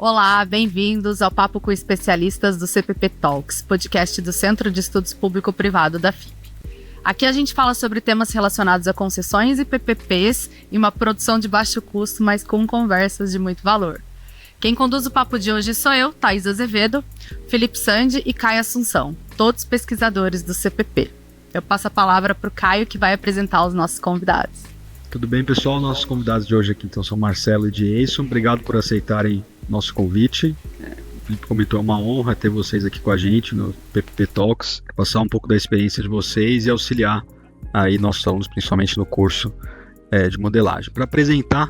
Olá, bem-vindos ao Papo com Especialistas do CPP Talks, podcast do Centro de Estudos Público-Privado da FIP. Aqui a gente fala sobre temas relacionados a concessões e PPPs e uma produção de baixo custo, mas com conversas de muito valor. Quem conduz o papo de hoje sou eu, Thaís Azevedo, Felipe Sandi e Caio Assunção, todos pesquisadores do CPP. Eu passo a palavra para o Caio, que vai apresentar os nossos convidados. Tudo bem, pessoal? Nossos convidados de hoje aqui então são Marcelo e Jason. Obrigado por aceitarem nosso convite. O Felipe comentou, é uma honra ter vocês aqui com a gente no PPP Talks, passar um pouco da experiência de vocês e auxiliar aí nossos alunos, principalmente no curso de modelagem. Para apresentar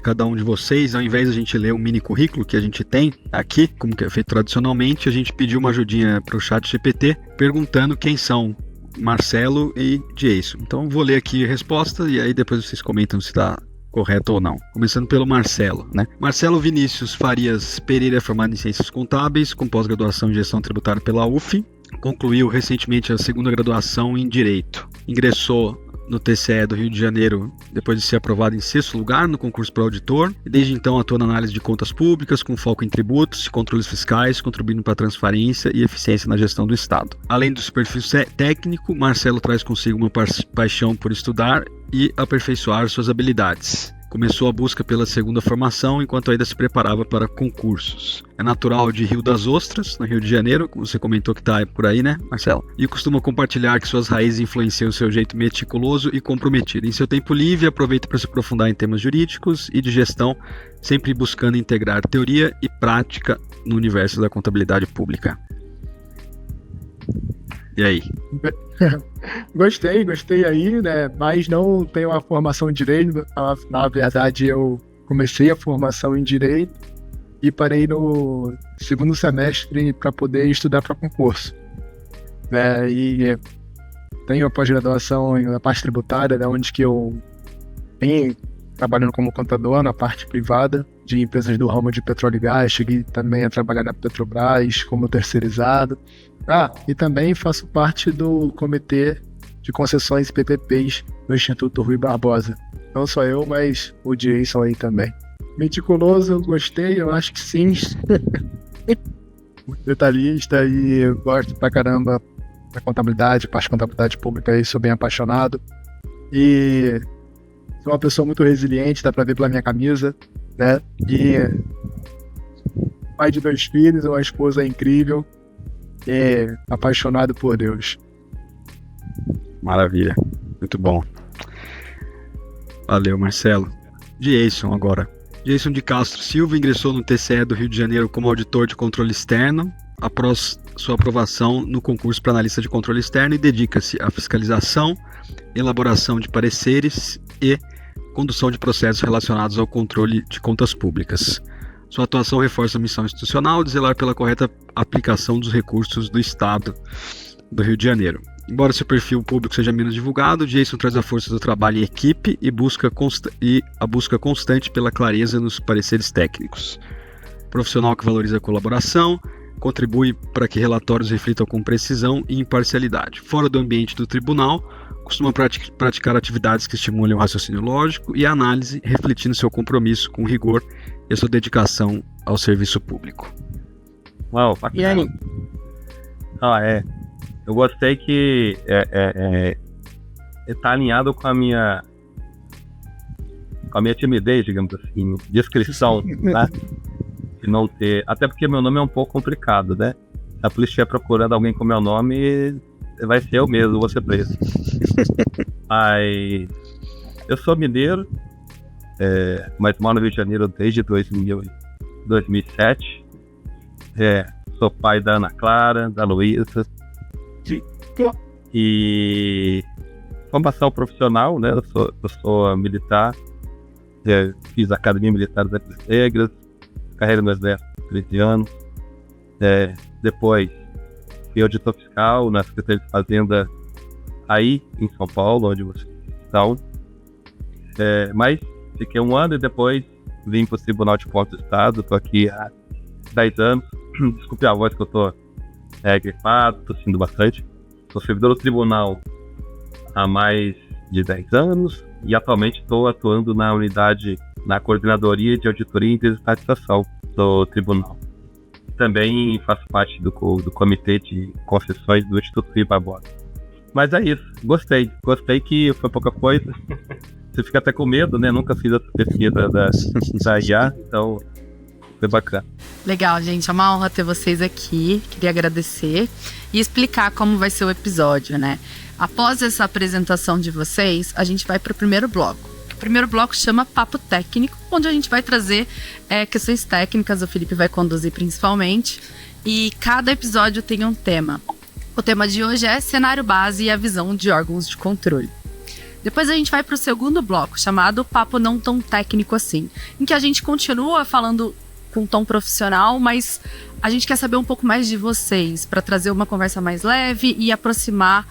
cada um de vocês, ao invés de a gente ler um mini currículo que a gente tem aqui, como que é feito tradicionalmente, a gente pediu uma ajudinha para o ChatGPT perguntando quem são Marcelo e Jason. Então vou ler aqui a resposta e aí depois vocês comentam se está correto ou não. Começando pelo Marcelo, né? Marcelo Vinícius Farias Pereira é formado em Ciências Contábeis, com pós-graduação em Gestão Tributária pela UF. Concluiu recentemente a segunda graduação em Direito. Ingressou no TCE do Rio de Janeiro depois de ser aprovado em 6º lugar no concurso para auditor, e desde então atua na análise de contas públicas com foco em tributos e controles fiscais, contribuindo para a transparência e eficiência na gestão do Estado. Além do seu perfil técnico, Marcelo traz consigo uma paixão por estudar e aperfeiçoar suas habilidades. Começou a busca pela segunda formação enquanto ainda se preparava para concursos. É natural de Rio das Ostras, no Rio de Janeiro, como você comentou que está por aí, né, Marcelo? E costuma compartilhar que suas raízes influenciam o seu jeito meticuloso e comprometido. Em seu tempo livre, aproveita para se aprofundar em temas jurídicos e de gestão, sempre buscando integrar teoria e prática no universo da contabilidade pública. E aí? Gostei aí, né? Mas não tenho uma formação em Direito. Na verdade, eu comecei a formação em Direito e parei no 2º semestre para poder estudar para concurso. E tenho a pós-graduação na parte tributária, né, onde que eu venho trabalhando como contador na parte privada de empresas do ramo de petróleo e gás. Cheguei também a trabalhar na Petrobras como terceirizado. E também faço parte do Comitê de Concessões e PPPs do Instituto Rui Barbosa. Não só eu, mas o Jason aí também. Meticuloso, gostei, eu acho que sim. Detalhista e gosto pra caramba da contabilidade, parte de contabilidade pública aí, sou bem apaixonado. E sou uma pessoa muito resiliente, dá pra ver pela minha camisa, né? E pai de 2 filhos, uma esposa incrível. Apaixonado por Deus. Maravilha, muito bom. Valeu, Marcelo. Jason agora. Jason de Castro Silva ingressou no TCE do Rio de Janeiro como auditor de controle externo após sua aprovação no concurso para analista de controle externo e dedica-se à fiscalização, elaboração de pareceres e condução de processos relacionados ao controle de contas públicas. Sua atuação reforça a missão institucional de zelar pela correta aplicação dos recursos do Estado do Rio de Janeiro. Embora seu perfil público seja menos divulgado, Jason traz a força do trabalho em equipe e a busca constante pela clareza nos pareceres técnicos. Profissional que valoriza a colaboração, contribui para que relatórios reflitam com precisão e imparcialidade. Fora do ambiente do tribunal, costuma praticar atividades que estimulem o raciocínio lógico e a análise, refletindo seu compromisso com rigor e a sua dedicação ao serviço público. Uau, bacana. Eu gostei que está alinhado com a minha timidez, digamos assim, descrição, né? De não ter, até porque meu nome é um pouco complicado, né? Se a polícia estiver procurando alguém com meu nome, vai ser eu mesmo, vou ser preso. Mas eu sou mineiro, mas moro no Rio de Janeiro desde 2007. Sou pai da Ana Clara, da Luísa. E formação profissional, né? Eu sou militar, fiz a Academia Militar das Negras, carreira no Exército há 13 anos. Depois fui auditor fiscal na Secretaria de Fazenda aí em São Paulo, onde vocês estão. Mas fiquei 1 ano e depois vim para o Tribunal de Contas do Estado. Estou aqui há 10 anos. Desculpe a voz que eu estou gripado, tossindo bastante. Sou servidor do tribunal há mais de 10 anos e atualmente estou atuando na unidade, na Coordenadoria de Auditoria e Desestatização do tribunal. Também faço parte do comitê de concessões do Instituto Rui Barbosa. Mas é isso, gostei que foi pouca coisa. Você fica até com medo, né? Nunca fiz essa pesquisa da IA, então foi bacana. Legal, gente, é uma honra ter vocês aqui. Queria agradecer e explicar como vai ser o episódio, né? Após essa apresentação de vocês, a gente vai para o primeiro bloco. O primeiro bloco chama Papo Técnico, onde a gente vai trazer questões técnicas, o Felipe vai conduzir principalmente, e cada episódio tem um tema. O tema de hoje é cenário base e a visão de órgãos de controle. Depois a gente vai para o segundo bloco, chamado Papo Não Tão Técnico Assim, em que a gente continua falando com um tom profissional, mas a gente quer saber um pouco mais de vocês, para trazer uma conversa mais leve e aproximar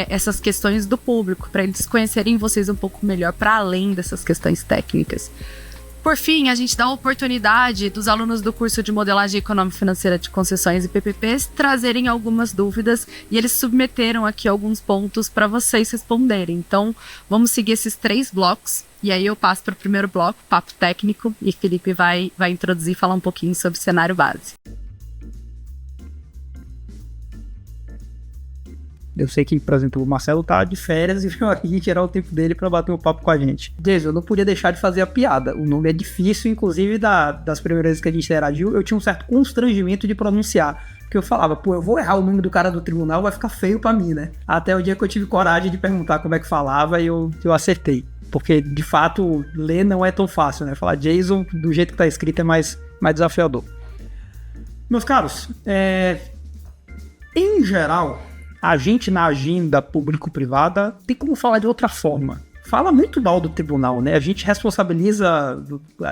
essas questões do público, para eles conhecerem vocês um pouco melhor, para além dessas questões técnicas. Por fim, a gente dá a oportunidade dos alunos do curso de Modelagem Econômico-Financeira de Concessões e PPPs trazerem algumas dúvidas, e eles submeteram aqui alguns pontos para vocês responderem. Então, vamos seguir esses 3 blocos, e aí eu passo para o primeiro bloco, Papo Técnico, e Felipe vai introduzir e falar um pouquinho sobre cenário base. Eu sei que, por exemplo, o Marcelo tá de férias e veio aqui tirar o tempo dele para bater um papo com a gente. Jason, eu não podia deixar de fazer a piada. O nome é difícil, inclusive das primeiras vezes que a gente interagiu, eu tinha um certo constrangimento de pronunciar. Porque eu falava, eu vou errar o nome do cara do tribunal, vai ficar feio pra mim, né? Até o dia que eu tive coragem de perguntar como é que falava e eu acertei. Porque, de fato, ler não é tão fácil, né? Falar Jason, do jeito que tá escrito, é mais desafiador. Meus caros, em geral, a gente na agenda público-privada tem como falar de outra forma. Fala muito mal do tribunal, né? A gente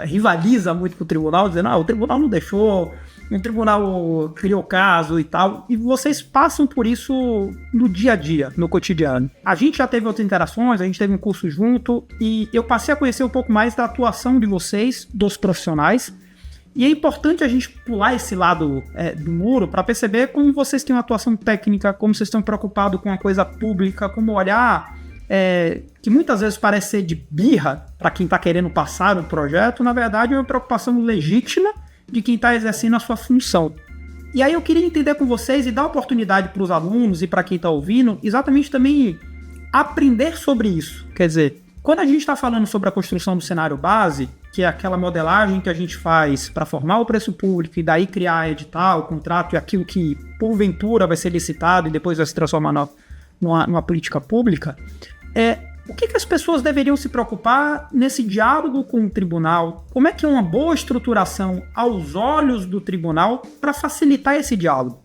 rivaliza muito com o tribunal, dizendo, o tribunal não deixou, o tribunal criou caso e tal. E vocês passam por isso no dia a dia, no cotidiano. A gente já teve outras interações, a gente teve um curso junto, e eu passei a conhecer um pouco mais da atuação de vocês, dos profissionais. E é importante a gente pular esse lado do muro para perceber como vocês têm uma atuação técnica, como vocês estão preocupados com a coisa pública, como olhar que muitas vezes parece ser de birra para quem está querendo passar o projeto, na verdade é uma preocupação legítima de quem está exercendo a sua função. E aí eu queria entender com vocês e dar oportunidade para os alunos e para quem está ouvindo, exatamente também aprender sobre isso. Quer dizer, quando a gente está falando sobre a construção do cenário base, que é aquela modelagem que a gente faz para formar o preço público e daí criar edital, contrato e aquilo que porventura vai ser licitado e depois vai se transformar numa política pública, o que as pessoas deveriam se preocupar nesse diálogo com o tribunal? Como é que é uma boa estruturação aos olhos do tribunal para facilitar esse diálogo?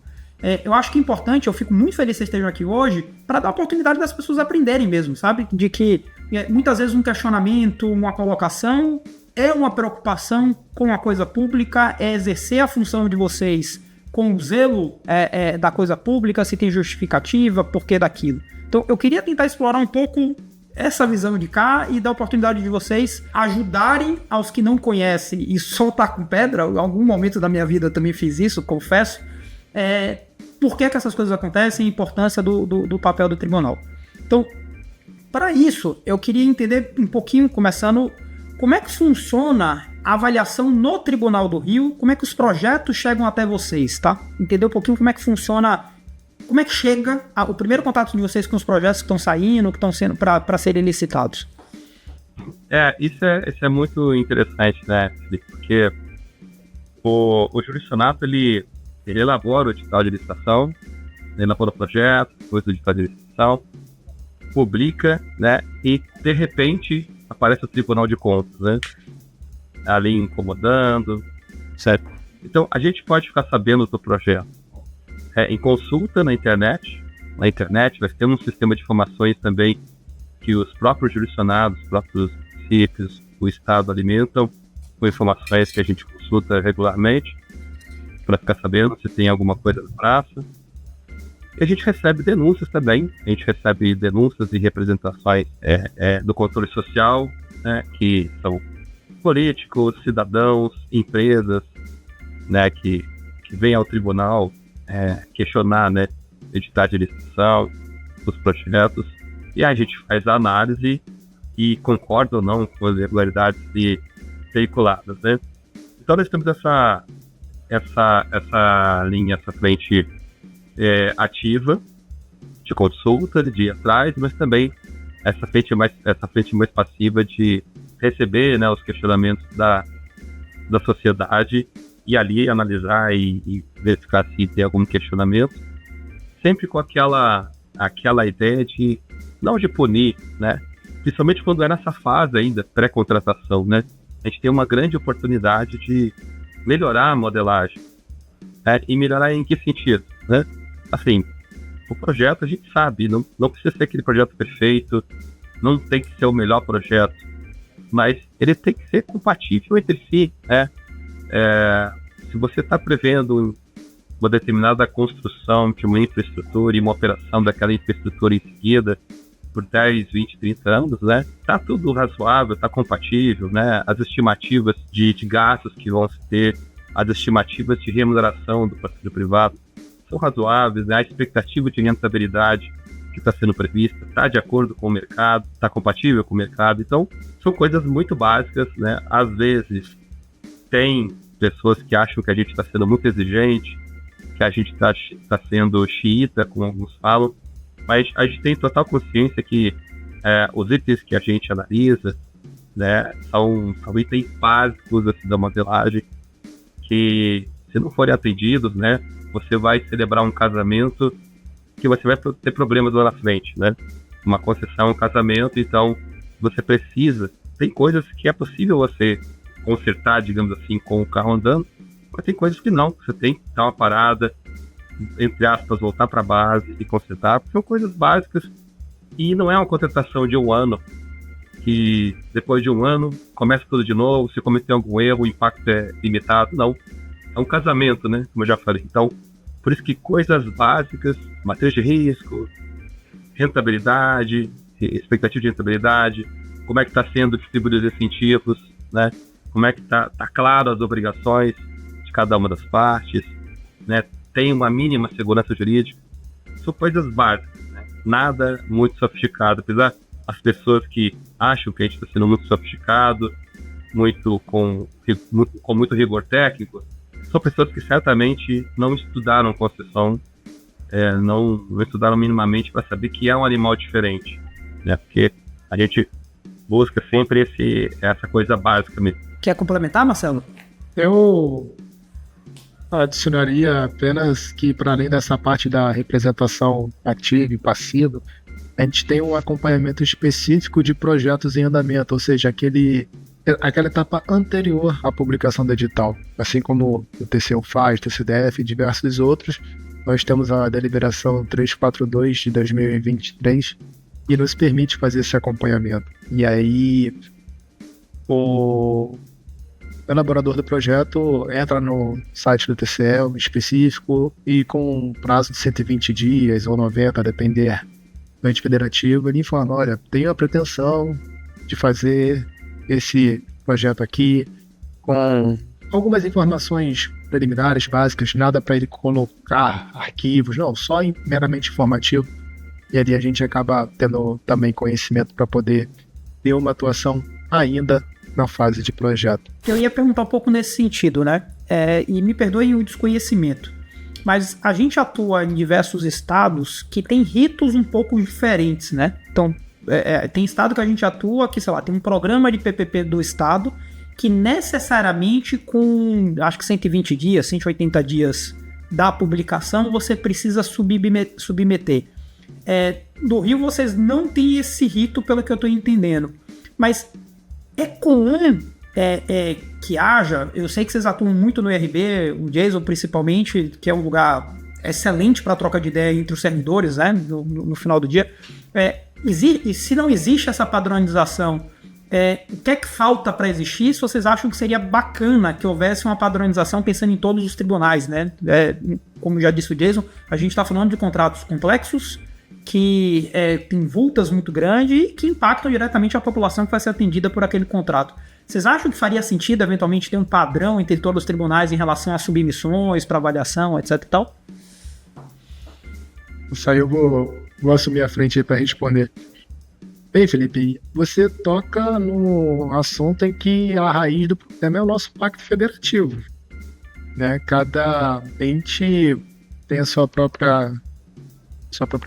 Eu acho que é importante, eu fico muito feliz que vocês estejam aqui hoje, para dar a oportunidade das pessoas aprenderem mesmo, sabe? De que muitas vezes um questionamento, uma colocação é uma preocupação com a coisa pública, é exercer a função de vocês com o zelo da coisa pública, se tem justificativa, porquê daquilo. Então eu queria tentar explorar um pouco essa visão de cá e dar a oportunidade de vocês ajudarem aos que não conhecem e soltar com pedra. Em algum momento da minha vida eu também fiz isso, confesso. Por que essas coisas acontecem e a importância do papel do tribunal. Então, para isso, eu queria entender um pouquinho, começando, como é que funciona a avaliação no Tribunal do Rio, como é que os projetos chegam até vocês, tá? Entender um pouquinho como é que funciona, como é que chega o primeiro contato de vocês com os projetos que estão saindo, que estão sendo para serem licitados. Isso é muito interessante, né, Felipe? Porque o jurisdicionato, ele elabora o edital de licitação, ele elabora o projeto, depois do edital de licitação, publica, né, e de repente aparece o Tribunal de Contas, né, ali incomodando, certo? Então a gente pode ficar sabendo do projeto em consulta na internet. Na internet nós temos um sistema de informações também que os próprios jurisdicionados, os próprios municípios, o Estado alimentam com informações que a gente consulta regularmente para ficar sabendo se tem alguma coisa na praça. E a gente recebe denúncias também, a gente recebe denúncias e representações do controle social, né, que são políticos, cidadãos, empresas, né, que vêm ao tribunal questionar, né, editais de licitação, os projetos, e a gente faz a análise e concorda ou não com as irregularidades veiculadas, né. Então Então nós temos essa linha, essa frente ativa de consulta, de ir atrás, mas também essa frente mais passiva de receber, né, os questionamentos da sociedade e ali analisar e verificar se tem algum questionamento, sempre com aquela ideia de não de punir, né, principalmente quando é nessa fase ainda pré-contratação, né, a gente tem uma grande oportunidade de melhorar a modelagem, né, e melhorar em que sentido, né, assim, o projeto a gente sabe, não precisa ser aquele projeto perfeito, não tem que ser o melhor projeto, mas ele tem que ser compatível entre si, né? Se você está prevendo uma determinada construção de uma infraestrutura e uma operação daquela infraestrutura em seguida por 10, 20, 30 anos, né? Tá tudo razoável, tá compatível, né? As estimativas de gastos que vão se ter, as estimativas de remuneração do parceiro privado são razoáveis, né? A expectativa de rentabilidade que está sendo prevista está de acordo com o mercado, está compatível com o mercado. Então, são coisas muito básicas, né? Às vezes, tem pessoas que acham que a gente está sendo muito exigente, que a gente está sendo xiita, como alguns falam, mas a gente tem total consciência que os itens que a gente analisa, né, são itens básicos assim, da modelagem, que se não forem atendidos, né, você vai celebrar um casamento que você vai ter problemas lá na frente, né? Uma concessão, um casamento, então você precisa, tem coisas que é possível você consertar, digamos assim, com o carro andando, mas tem coisas que não, você tem que dar uma parada, entre aspas, voltar para a base e consertar, porque são coisas básicas e não é uma contratação de um ano, que depois de um ano começa tudo de novo, se cometer algum erro, o impacto é limitado, não. É um casamento, né, como eu já falei. Então, por isso que coisas básicas, matriz de risco, rentabilidade, expectativa de rentabilidade, como é que está sendo distribuído os incentivos, né? Como é que tá claro as obrigações de cada uma das partes, né? Tem uma mínima segurança jurídica. São coisas básicas, né? Nada muito sofisticado, apesar das pessoas que acham que a gente está sendo muito sofisticado, com muito rigor técnico, são pessoas que certamente não estudaram concessão, não estudaram minimamente para saber que é um animal diferente, né? Porque a gente busca sempre essa coisa básica mesmo. Quer complementar, Marcelo? Eu adicionaria apenas que, para além dessa parte da representação ativa e passiva, a gente tem um acompanhamento específico de projetos em andamento, ou seja, aquela etapa anterior à publicação do edital. Assim como o TCU faz, o TCDF e diversos outros, nós temos a deliberação 342 de 2023 e nos permite fazer esse acompanhamento. E aí, o elaborador do projeto entra no site do TCE específico e com um prazo de 120 dias ou 90, a depender do ente federativo, ele informa, olha, tenho a pretensão de fazer esse projeto aqui com algumas informações preliminares, básicas, nada para ele colocar arquivos, não, só meramente informativo. E ali a gente acaba tendo também conhecimento para poder ter uma atuação ainda na fase de projeto. Eu ia perguntar um pouco nesse sentido, né? E me perdoem o desconhecimento, mas a gente atua em diversos estados que tem ritos um pouco diferentes, né? Então, tem estado que a gente atua que, sei lá, tem um programa de PPP do estado que necessariamente com, acho que 120 dias, 180 dias da publicação, você precisa submeter. Do Rio, vocês não têm esse rito, pelo que eu estou entendendo. Mas é comum que haja, eu sei que vocês atuam muito no IRB, o Jason principalmente, que é um lugar excelente para troca de ideia entre os servidores, né, no final do dia. E se não existe essa padronização, o que é que falta para existir? Se vocês acham que seria bacana que houvesse uma padronização pensando em todos os tribunais, né? Como já disse o Jason, a gente está falando de contratos complexos, que tem vultas muito grandes e que impactam diretamente a população que vai ser atendida por aquele contrato. Vocês acham que faria sentido, eventualmente, ter um padrão entre todos os tribunais em relação às submissões, para avaliação, etc e tal? Isso aí eu vou assumir a frente aí para responder. Bem, Felipe, você toca no assunto em que a raiz do problema é o nosso pacto federativo, né? Cada ente tem a sua própria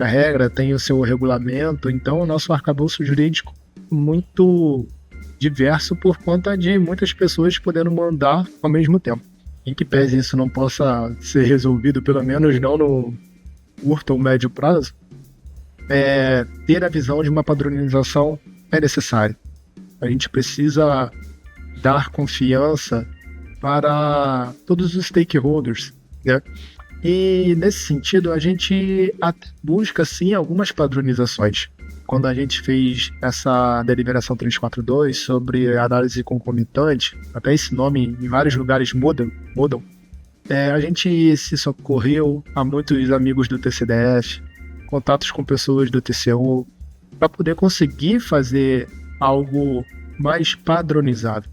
regra, tem o seu regulamento, então o nosso arcabouço jurídico é muito diverso por conta de muitas pessoas podendo mandar ao mesmo tempo. Em que pese isso não possa ser resolvido, pelo menos não no curto ou médio prazo, ter a visão de uma padronização é necessário. A gente precisa dar confiança para todos os stakeholders, né? E nesse sentido a gente busca sim algumas padronizações. Quando a gente fez essa deliberação 342 sobre análise concomitante, até esse nome em vários lugares mudam, a gente se socorreu a muitos amigos do TCDF, contatos com pessoas do TCU, para poder conseguir fazer algo mais padronizado.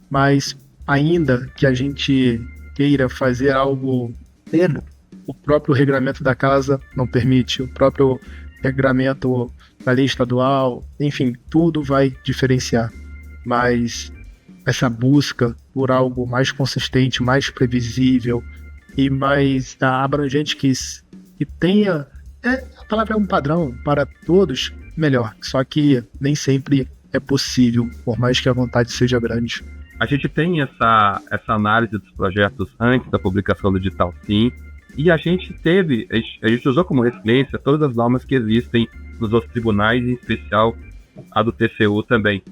Mas ainda que a gente queira fazer algo pleno, o próprio regulamento da casa não permite, o próprio regulamento da lei estadual, enfim, tudo vai diferenciar. Mas essa busca por algo mais consistente, mais previsível e mais abrangente que tenha, a palavra é um padrão para todos, melhor. Só que nem sempre é possível, por mais que a vontade seja grande. A gente tem essa análise dos projetos antes da publicação do edital, sim. E a gente usou como referência todas as normas que existem nos outros tribunais, em especial a do TCU também.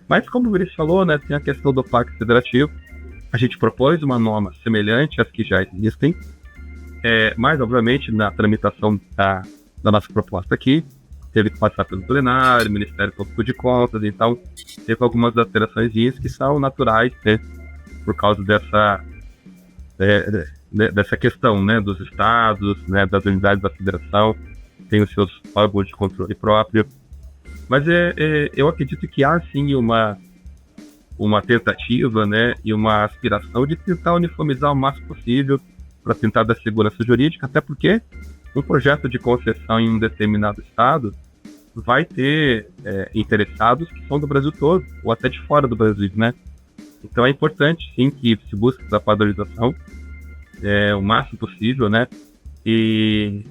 Mas como o Vinícius falou, né, tem a questão do Pacto Federativo. A gente propôs uma norma semelhante às que já existem, mas obviamente na tramitação da nossa proposta aqui, teve que passar pelo plenário, Ministério Público de Contas, então teve algumas alterações que são naturais, né, por causa dessa questão, né, dos estados, né, das unidades da federação, tem os seus órgãos de controle próprio. Mas eu acredito que há sim uma tentativa, né, e uma aspiração de tentar uniformizar o máximo possível para tentar dar segurança jurídica, até porque um projeto de concessão em um determinado estado vai ter interessados que são do Brasil todo, ou até de fora do Brasil, né? Então é importante sim que se busque essa padronização o máximo possível, né? E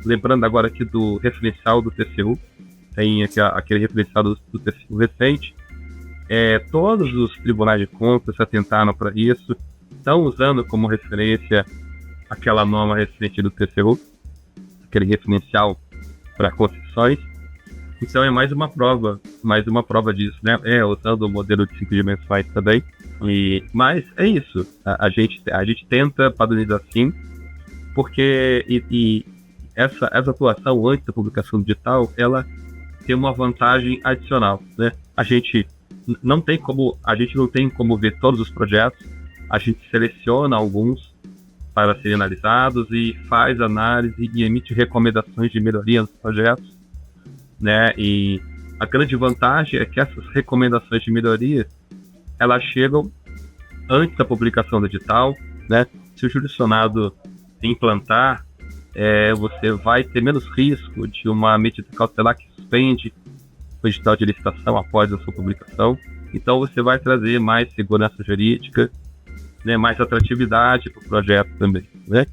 lembrando agora aqui do referencial do TCU, tem aquele referencial do TCU recente, todos os tribunais de contas se atentaram para isso, estão usando como referência aquela norma referente do TCU, aquele referencial para concessões. Então é mais uma prova disso, né? Usando o modelo de 5 dimensões também. Mas é isso, a gente tenta padronizar sim, porque essa atuação antes da publicação digital, ela tem uma vantagem adicional, né? A gente não tem como ver todos os projetos, a gente seleciona alguns para serem analisados e faz análise e emite recomendações de melhoria nos projetos, né? E a grande vantagem é que essas recomendações de melhoria, elas chegam antes da publicação do edital, né? Se o jurisdicionado implantar, você vai ter menos risco de uma medida cautelar que suspende o edital de licitação após a sua publicação. Então você vai trazer mais segurança jurídica, né? Mais atratividade para o projeto também, né?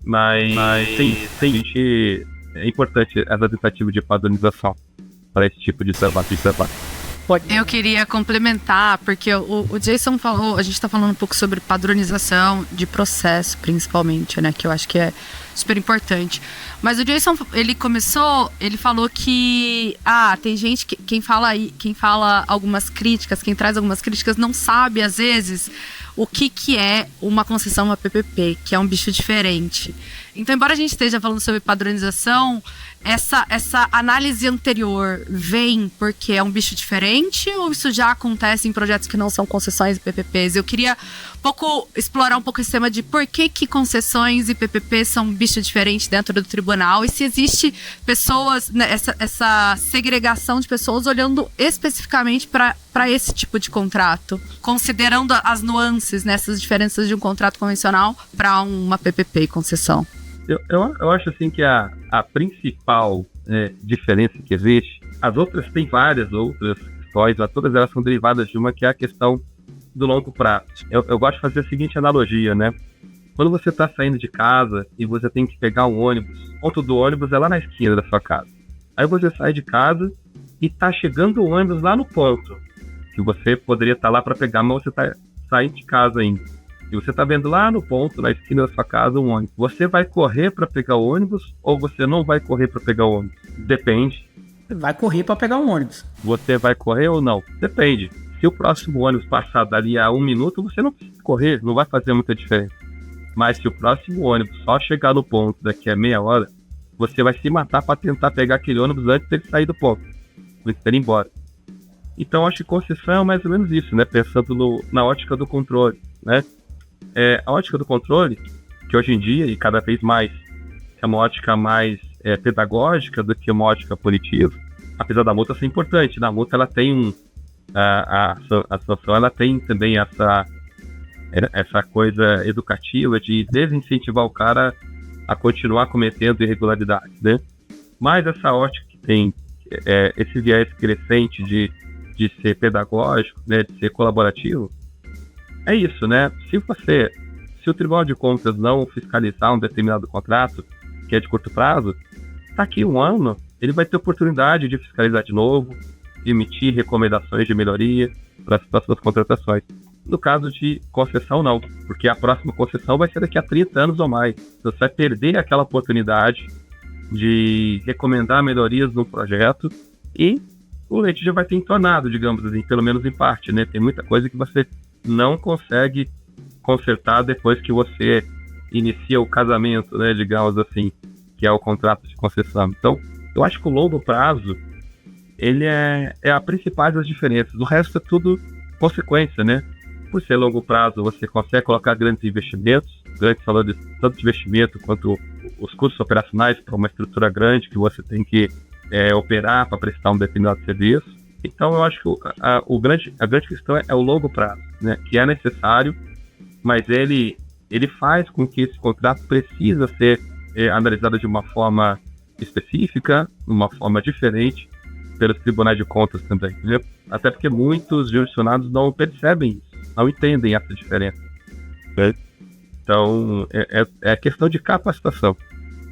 Mas sim, é importante essa tentativa de padronização para esse tipo de trabalho. Eu queria complementar, porque o Jason falou, a gente está falando um pouco sobre padronização de processo, principalmente, né, que eu acho que é super importante. Mas o Jason, ele falou que tem gente quem fala algumas críticas, quem traz algumas críticas não sabe, às vezes, o que é uma concessão, uma PPP, que é um bicho diferente. Então, embora a gente esteja falando sobre padronização, essa análise anterior vem porque é um bicho diferente ou isso já acontece em projetos que não são concessões e PPPs? Eu queria explorar um pouco esse tema de por que concessões e PPPs são um bicho diferente dentro do tribunal e se existe pessoas, né, essa segregação de pessoas olhando especificamente para esse tipo de contrato, considerando as nuances, nessas diferenças de um contrato convencional para uma PPP e concessão. Eu acho assim que a principal diferença que existe As outras, tem várias outras questões, mas todas elas são derivadas de uma, que é a questão do longo prazo. Eu gosto de fazer a seguinte analogia, né? Quando você está saindo de casa e você tem que pegar um ônibus, o ponto do ônibus é lá na esquina da sua casa. Aí você sai de casa e está chegando o ônibus lá no ponto, que você poderia estar lá para pegar, mas você está saindo de casa ainda. E você está vendo lá no ponto, na esquina da sua casa, um ônibus. Você vai correr para pegar o ônibus ou você não vai correr para pegar o ônibus? Depende. Vai correr para pegar um ônibus. Você vai correr ou não? Depende. Se o próximo ônibus passar dali a 1 minuto, você não precisa correr, não vai fazer muita diferença. Mas se o próximo ônibus só chegar no ponto daqui a meia hora, você vai se matar para tentar pegar aquele ônibus antes dele sair do ponto, antes dele ir embora. Então acho que concessão é mais ou menos isso, né? Pensando na ótica do controle, né? A ótica do controle, que hoje em dia, e cada vez mais, é uma ótica mais pedagógica do que uma ótica punitiva, apesar da multa ser importante. Na multa ela tem a sanção, ela tem também essa coisa educativa de desincentivar o cara a continuar cometendo irregularidades, né? Mas essa ótica que tem esse viés crescente de ser pedagógico, né, de ser colaborativo, é isso, né? Se o Tribunal de Contas não fiscalizar um determinado contrato, que é de curto prazo, daqui 1 ano, ele vai ter oportunidade de fiscalizar de novo, de emitir recomendações de melhoria para as próximas contratações. No caso de concessão, não, porque a próxima concessão vai ser daqui a 30 anos ou mais. Você vai perder aquela oportunidade de recomendar melhorias no projeto e o leite já vai ter entornado, digamos assim, pelo menos em parte, né? Tem muita coisa que você não consegue consertar depois que você inicia o casamento, né? Digamos assim, que é o contrato de concessão. Então, eu acho que o longo prazo, ele é a principal das diferenças. O resto é tudo consequência, né? Por ser longo prazo, você consegue colocar grandes investimentos, grandes valores, tanto de investimento quanto os custos operacionais para uma estrutura grande que você tem que operar para prestar um determinado serviço. Então, eu acho que a grande questão é o longo prazo, né? Que é necessário, mas ele faz com que esse contrato precisa ser analisado de uma forma específica, de uma forma diferente, pelos tribunais de contas também, né? Até porque muitos jurisdicionados não percebem isso, não entendem essa diferença, né? Então, é questão de capacitação.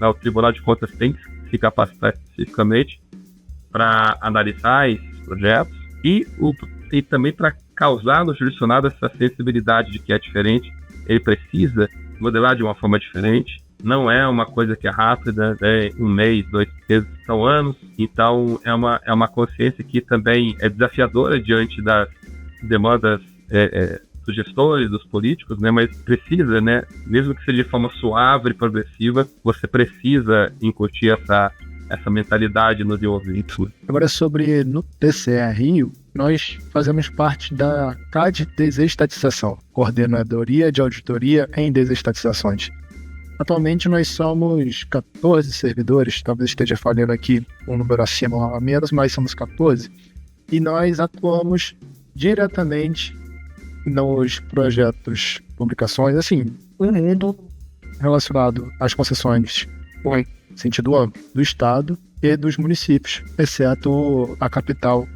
O Tribunal de Contas tem que se capacitar especificamente para analisar esses projetos e também para causar no jurisdicionado essa sensibilidade de que é diferente. Ele precisa modelar de uma forma diferente. Não é uma coisa que é rápida, 1 mês, 2 meses, são anos. Então, é uma consciência que também é desafiadora diante das demandas dos gestores, dos políticos, né? Mas precisa, né? Mesmo que seja de forma suave e progressiva, você precisa incutir essa mentalidade nos envolvidos. Agora, no TCE Rio, nós fazemos parte da CAD Desestatização, Coordenadoria de Auditoria em Desestatizações. Atualmente nós somos 14 servidores, talvez esteja falhando aqui um número acima ou a menos, mas somos 14. E nós atuamos diretamente nos projetos, publicações, assim, um mundo relacionado às concessões em sentido amplo do Estado e dos municípios, exceto a capital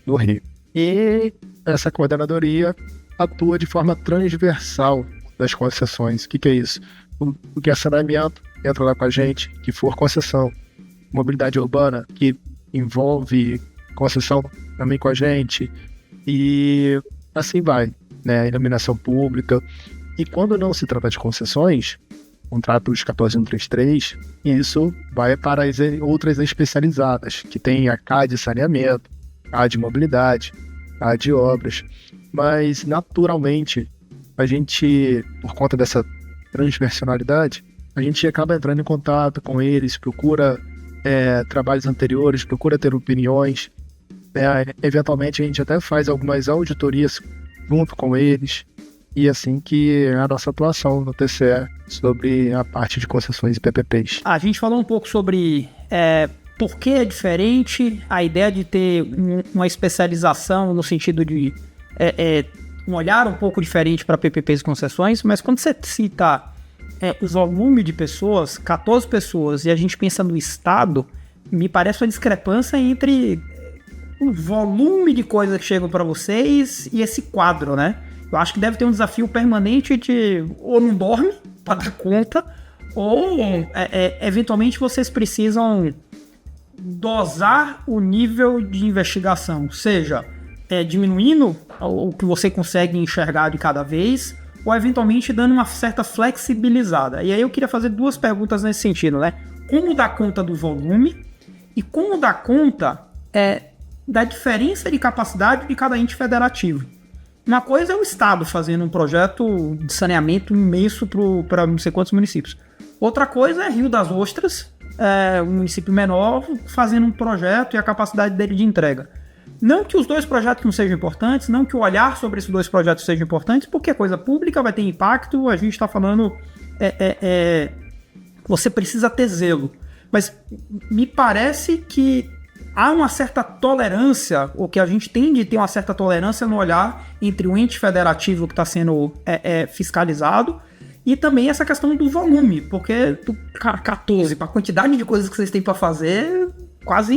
do Rio. E essa coordenadoria atua de forma transversal das concessões. O que é isso? O que é saneamento entra lá com a gente, que for concessão. Mobilidade urbana, que envolve concessão também com a gente. E assim vai, né? Iluminação pública. E quando não se trata de concessões, contratos 14133, isso vai para as outras especializadas, que tem a CAD saneamento, CAD mobilidade, CAD obras. Mas, naturalmente, a gente, por conta dessa transversalidade, a gente acaba entrando em contato com eles, procura trabalhos anteriores, procura ter opiniões. Eventualmente, a gente até faz algumas auditorias junto com eles. E assim que é a nossa atuação no TCE sobre a parte de concessões e PPPs. A gente falou um pouco sobre por que é diferente a ideia de ter uma especialização no sentido de um olhar um pouco diferente para PPPs e concessões, mas quando você cita o volume de pessoas, 14 pessoas, e a gente pensa no Estado, me parece uma discrepância entre o volume de coisas que chegam para vocês e esse quadro, né? Eu acho que deve ter um desafio permanente de ou não dorme para dar conta, ou eventualmente vocês precisam dosar o nível de investigação, seja diminuindo o que você consegue enxergar de cada vez, ou eventualmente dando uma certa flexibilizada. E aí eu queria fazer 2 perguntas nesse sentido, né? Como dar conta do volume e como dar conta da diferença de capacidade de cada ente federativo. Uma coisa é o Estado fazendo um projeto de saneamento imenso para não sei quantos municípios. Outra coisa é Rio das Ostras, um município menor, fazendo um projeto e a capacidade dele de entrega. Não que os 2 projetos não sejam importantes, não que o olhar sobre esses 2 projetos seja importante, porque é coisa pública, vai ter impacto, a gente está falando... você precisa ter zelo. Mas me parece que há uma certa tolerância, ou que a gente tem de ter uma certa tolerância no olhar entre o ente federativo que está sendo fiscalizado e também essa questão do volume, porque 14, para a quantidade de coisas que vocês têm para fazer, quase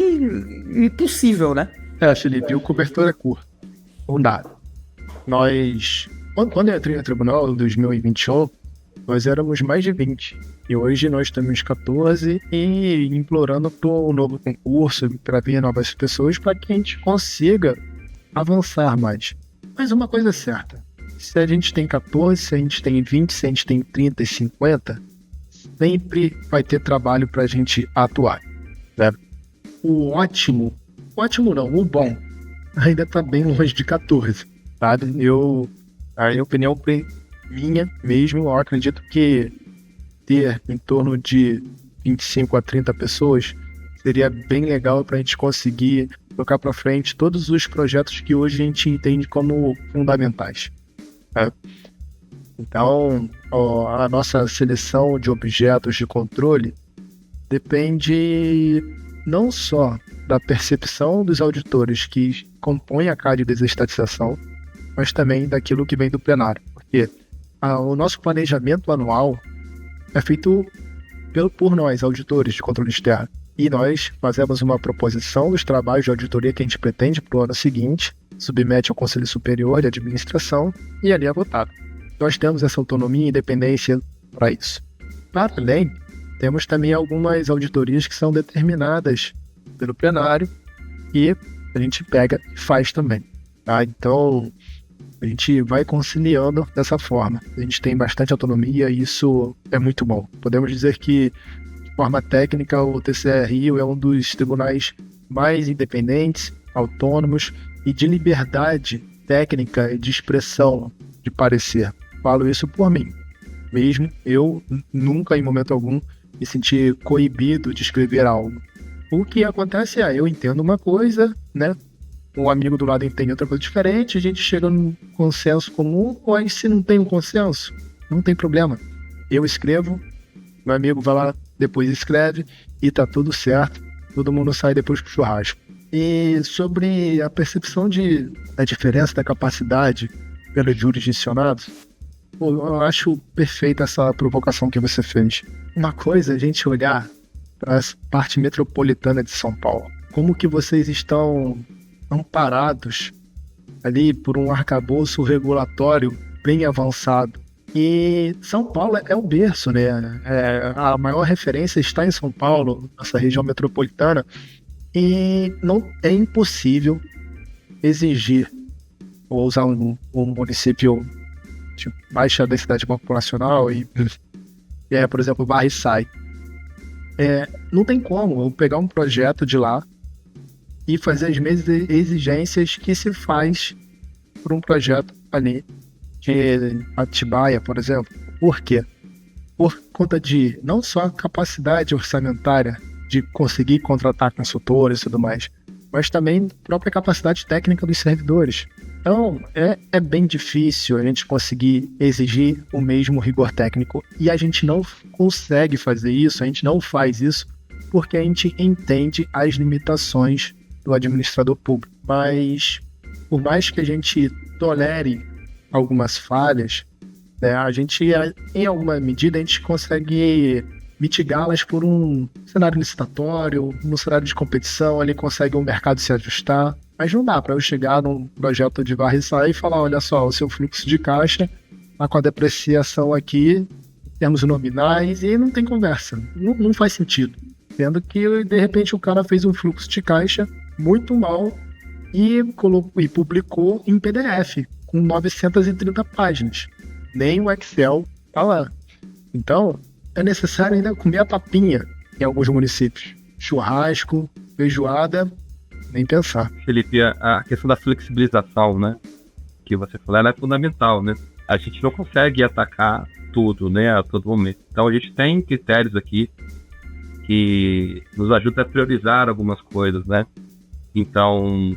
impossível, né? Felipe, o cobertor é curto. Não dá. Quando eu entrei no tribunal em 2021, nós éramos mais de 20. E hoje nós temos 14 e implorando por um novo concurso, para vir novas pessoas, para que a gente consiga avançar mais. Mas uma coisa é certa, se a gente tem 14, se a gente tem 20, se a gente tem 30 e 50, sempre vai ter trabalho para a gente atuar. Né? O o bom, ainda está bem longe de 14. Sabe? A minha opinião minha mesmo, eu acredito que ter em torno de 25 a 30 pessoas seria bem legal para a gente conseguir tocar para frente todos os projetos que hoje a gente entende como fundamentais. Né? Então, a nossa seleção de objetos de controle depende não só da percepção dos auditores que compõem a CAD de desestatização, mas também daquilo que vem do plenário. Porque o nosso planejamento anual é feito por nós, auditores de controle externo. E nós fazemos uma proposição dos trabalhos de auditoria que a gente pretende para o ano seguinte, submete ao Conselho Superior de Administração e ali é votado. Nós temos essa autonomia e independência para isso. Para além, temos também algumas auditorias que são determinadas pelo plenário e a gente pega e faz também. Tá? Então, a gente vai conciliando dessa forma. A gente tem bastante autonomia e isso é muito bom. Podemos dizer que, de forma técnica, o TCE Rio é um dos tribunais mais independentes, autônomos e de liberdade técnica e de expressão de parecer. Falo isso por mim. Mesmo eu nunca, em momento algum, me senti coibido de escrever algo. O que acontece eu entendo uma coisa, né? O amigo do lado entende outra coisa diferente, a gente chega num consenso comum, ou se não tem um consenso, não tem problema. Eu escrevo, meu amigo vai lá, depois escreve, e tá tudo certo, todo mundo sai depois pro churrasco. E sobre a percepção da diferença da capacidade pelos jurisdicionados, eu acho perfeita essa provocação que você fez. Uma coisa é a gente olhar para a parte metropolitana de São Paulo. Como que vocês estão amparados ali por um arcabouço regulatório bem avançado. E São Paulo é o berço, né? A maior referência está em São Paulo, nossa região metropolitana, e não é impossível exigir, ou usar um município de baixa densidade populacional por exemplo, Barra e Sai. Não tem como eu pegar um projeto de lá e fazer as mesmas exigências que se faz por um projeto ali de Atibaia, por exemplo. Por quê? Por conta de não só a capacidade orçamentária de conseguir contratar consultores e tudo mais, mas também a própria capacidade técnica dos servidores. Então, é bem difícil a gente conseguir exigir o mesmo rigor técnico, e a gente não consegue fazer isso, a gente não faz isso, porque a gente entende as limitações do administrador público. Mas, por mais que a gente tolere algumas falhas, né, a gente, em alguma medida, a gente consegue mitigá-las por um cenário licitatório, no cenário de competição, ali consegue o mercado se ajustar. Mas não dá para eu chegar num projeto de varre-sai e falar, olha só, o seu fluxo de caixa está com a depreciação aqui, temos nominais, e não tem conversa. Não faz sentido. Sendo que, de repente, o cara fez um fluxo de caixa muito mal e publicou em PDF, com 930 páginas. Nem o Excel tá lá. Então, é necessário ainda comer a papinha em alguns municípios. Churrasco, feijoada, nem pensar. Felipe, a questão da flexibilização, né, que você falou, ela é fundamental, né? A gente não consegue atacar tudo, né, a todo momento. Então, a gente tem critérios aqui que nos ajudam a priorizar algumas coisas, né? Então,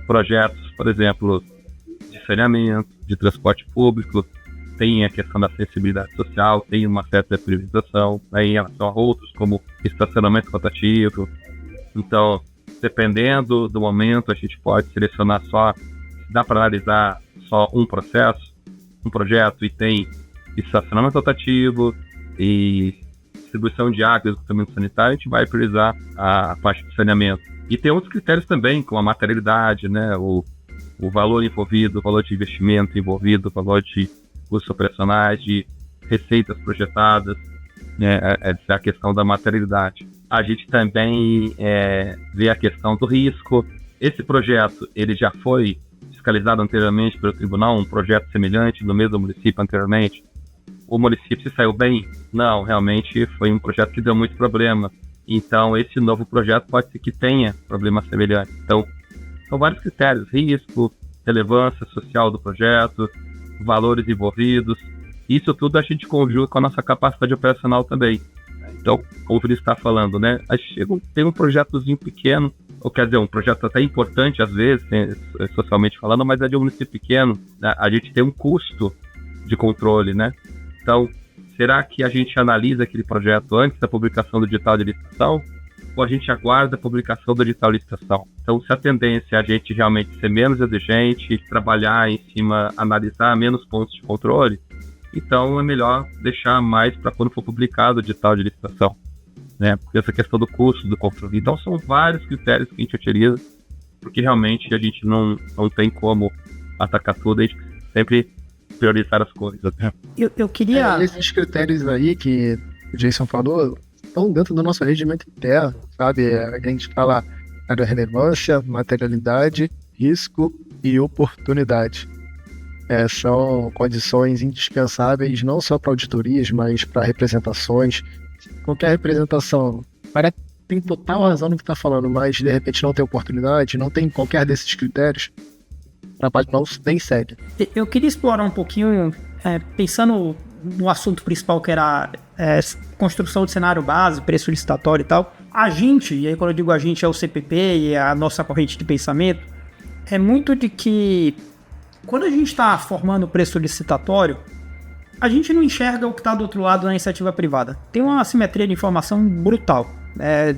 projetos, por exemplo, de saneamento, de transporte público, tem a questão da acessibilidade social, tem uma certa priorização, né, em relação a outros, como estacionamento rotativo. Então, dependendo do momento, a gente pode selecionar só, dá para analisar só um projeto, e tem estacionamento rotativo e distribuição de água e esgotamento sanitário, a gente vai priorizar a parte de saneamento. E tem outros critérios também, como a materialidade, né, o valor envolvido, o valor de investimento envolvido, o valor de custos operacionais, de receitas projetadas, né, a questão da materialidade. A gente também vê a questão do risco. Esse projeto, ele já foi fiscalizado anteriormente pelo tribunal, um projeto semelhante no mesmo município anteriormente. O município se saiu bem? Não, realmente foi um projeto que deu muito problema. Então, esse novo projeto pode ser que tenha problemas semelhantes. Então, são vários critérios: risco, relevância social do projeto, valores envolvidos. Isso tudo a gente conjuga com a nossa capacidade operacional também. Então, como o Felipe está falando, né? A gente tem um projetozinho pequeno, ou quer dizer, um projeto até importante às vezes, socialmente falando, mas é de um município pequeno, né? A gente tem um custo de controle, né? Então, será que a gente analisa aquele projeto antes da publicação do edital de licitação? Ou a gente aguarda a publicação do edital de licitação? Então, se a tendência é a gente realmente ser menos exigente, trabalhar em cima, analisar menos pontos de controle, então é melhor deixar mais para quando for publicado o edital de licitação, né? Porque essa questão do custo, do controle. Então, são vários critérios que a gente utiliza, porque realmente a gente não tem como atacar tudo, a gente sempre priorizar as coisas, né? Eu queria... Esses critérios aí que o Jason falou estão dentro do nosso regimento interno, sabe? A gente fala da relevância, materialidade, risco e oportunidade. São condições indispensáveis não só para auditorias, mas para representações. Qualquer representação tem total razão no que está falando, mas de repente não tem oportunidade, não tem qualquer desses critérios, o trabalho não nem segue. Eu queria explorar um pouquinho, pensando no assunto principal, que era construção de cenário base, preço licitatório e tal. A gente, e aí quando eu digo a gente é o CPP e a nossa corrente de pensamento, é muito de que quando a gente está formando o preço licitatório, a gente não enxerga o que está do outro lado na iniciativa privada. Tem uma assimetria de informação brutal.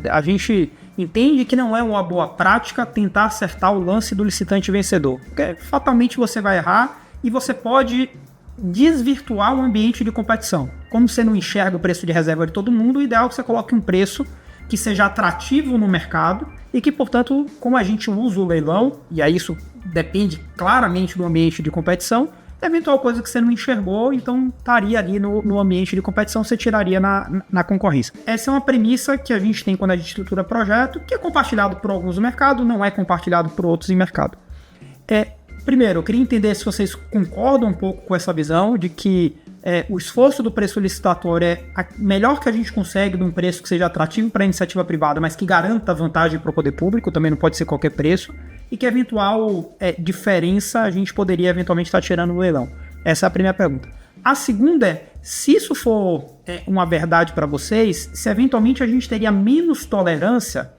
A gente entende que não é uma boa prática tentar acertar o lance do licitante vencedor. Porque fatalmente você vai errar e você pode desvirtuar o ambiente de competição. Como você não enxerga o preço de reserva de todo mundo, o ideal é que você coloque um preço que seja atrativo no mercado e que, portanto, como a gente usa o leilão, e aí isso depende claramente do ambiente de competição, eventual coisa que você não enxergou, então estaria ali no ambiente de competição, você tiraria na concorrência. Essa é uma premissa que a gente tem quando a gente estrutura projeto, que é compartilhado por alguns no mercado, não é compartilhado por outros em mercado. Primeiro, eu queria entender se vocês concordam um pouco com essa visão de que o esforço do preço licitatório é melhor que a gente consegue de um preço que seja atrativo para a iniciativa privada, mas que garanta vantagem para o poder público, também não pode ser qualquer preço, e que eventual diferença a gente poderia eventualmente estar tirando no leilão. Essa é a primeira pergunta. A segunda é, se isso for uma verdade para vocês, se eventualmente a gente teria menos tolerância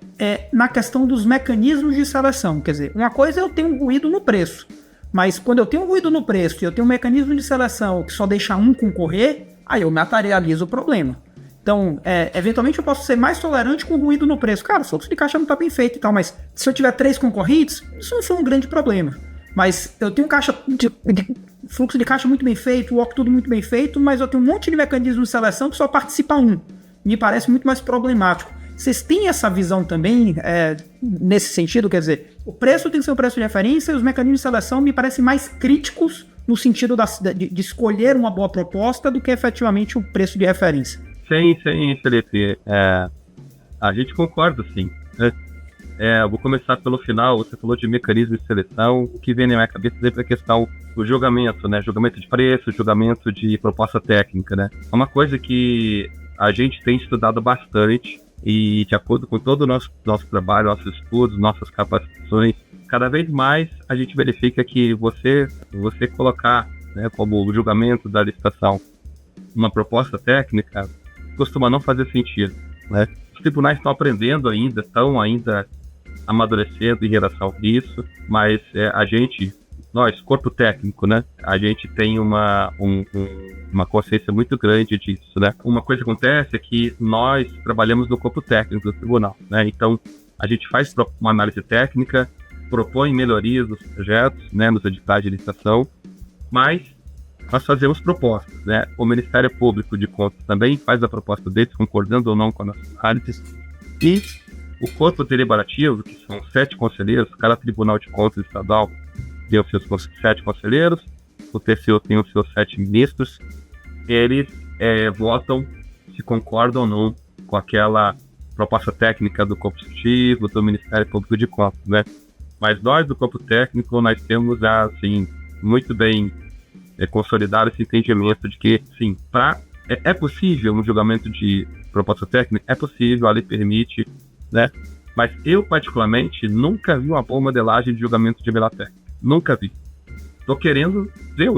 na questão dos mecanismos de seleção. Quer dizer, uma coisa é eu ter um ruído no preço, mas quando eu tenho um ruído no preço e eu tenho um mecanismo de seleção que só deixa um concorrer, aí eu materializo o problema. Então, eventualmente eu posso ser mais tolerante com ruído no preço. Cara, o fluxo de caixa não está bem feito e tal, mas se eu tiver 3 concorrentes, isso não foi um grande problema. Mas eu tenho caixa fluxo de caixa muito bem feito, o tudo muito bem feito, mas eu tenho um monte de mecanismos de seleção que só participa um. Me parece muito mais problemático. Vocês têm essa visão também nesse sentido? Quer dizer, o preço tem que ser o preço de referência e os mecanismos de seleção me parecem mais críticos no sentido de escolher uma boa proposta do que efetivamente o preço de referência. Sim, Felipe. A gente concorda, sim. Eu vou começar pelo final. Você falou de mecanismo de seleção. O que vem na minha cabeça sempre é a questão do julgamento, né? Julgamento de preço, julgamento de proposta técnica, né? É uma coisa que a gente tem estudado bastante e, de acordo com todo o nosso trabalho, nossos estudos, nossas capacitações, cada vez mais a gente verifica que você colocar, né, como julgamento da licitação uma proposta técnica costuma não fazer sentido, né? Os tribunais estão aprendendo ainda, estão amadurecendo em relação a isso, mas nós, corpo técnico, né, a gente tem uma consciência muito grande disso, né? Uma coisa que acontece é que nós trabalhamos no corpo técnico do tribunal, né? Então, a gente faz uma análise técnica, propõe melhorias dos projetos, né, nos editais de licitação, mas nós fazemos propostas, né? O Ministério Público de Contas também faz a proposta deles, concordando ou não com a nossa análise, e o corpo deliberativo, que são 7 conselheiros, cada Tribunal de Contas estadual tem os seus 7 conselheiros, o TCU tem os seus 7 ministros, eles votam se concordam ou não com aquela proposta técnica do corpo executivo, do Ministério Público de Contas, né? Mas nós, do corpo técnico, nós temos, assim, muito bem consolidado esse entendimento de que, sim, é possível um julgamento de proposta técnica, é possível, a lei permite, né? Mas eu, particularmente, nunca vi uma boa modelagem de julgamento de melhor técnica. Nunca vi. Tô querendo ver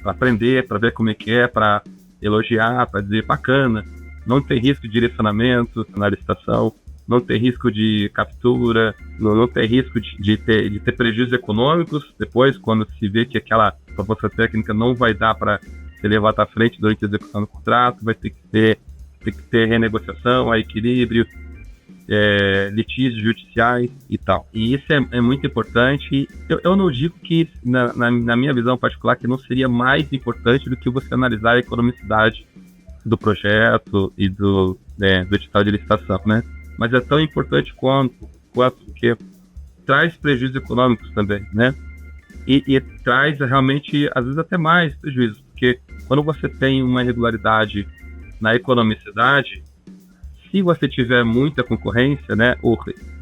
para aprender, para ver como é que para elogiar, para dizer bacana, não tem risco de direcionamento na licitação, não tem risco de captura, não tem risco de ter prejuízos econômicos depois, quando se vê que aquela proposta técnica não vai dar para ser levada à frente durante a execução do contrato, vai ter que ter renegociação, equilíbrio, litígios judiciais e tal. E isso é muito importante. Eu não digo que, na minha visão particular, que não seria mais importante do que você analisar a economicidade do projeto e do edital de licitação, né? Mas é tão importante quanto porque traz prejuízos econômicos também, né? E traz realmente, às vezes, até mais prejuízos, porque quando você tem uma irregularidade na economicidade, se você tiver muita concorrência, né,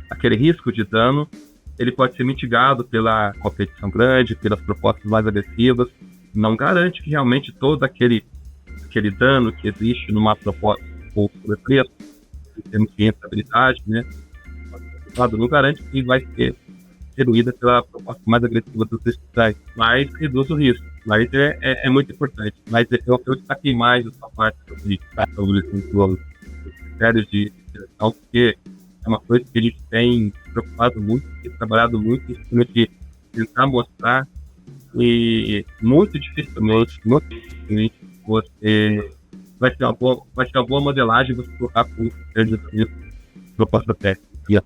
aquele risco de dano, ele pode ser mitigado pela competição grande, pelas propostas mais agressivas. Não garante que realmente todo aquele dano que existe numa proposta ou sobre preço, em termos de rentabilidade, né, não garante que vai ser diluída pela proposta mais agressiva dos hospitais, mas reduz o risco. Mas é muito importante. Mas eu destaquei mais essa parte sobre os critérios de seleção, porque é uma coisa que a gente tem preocupado muito, tem trabalhado muito em cima de tentar mostrar, e muito dificilmente você vai ter uma boa modelagem você colocar com o critério de proposta técnica.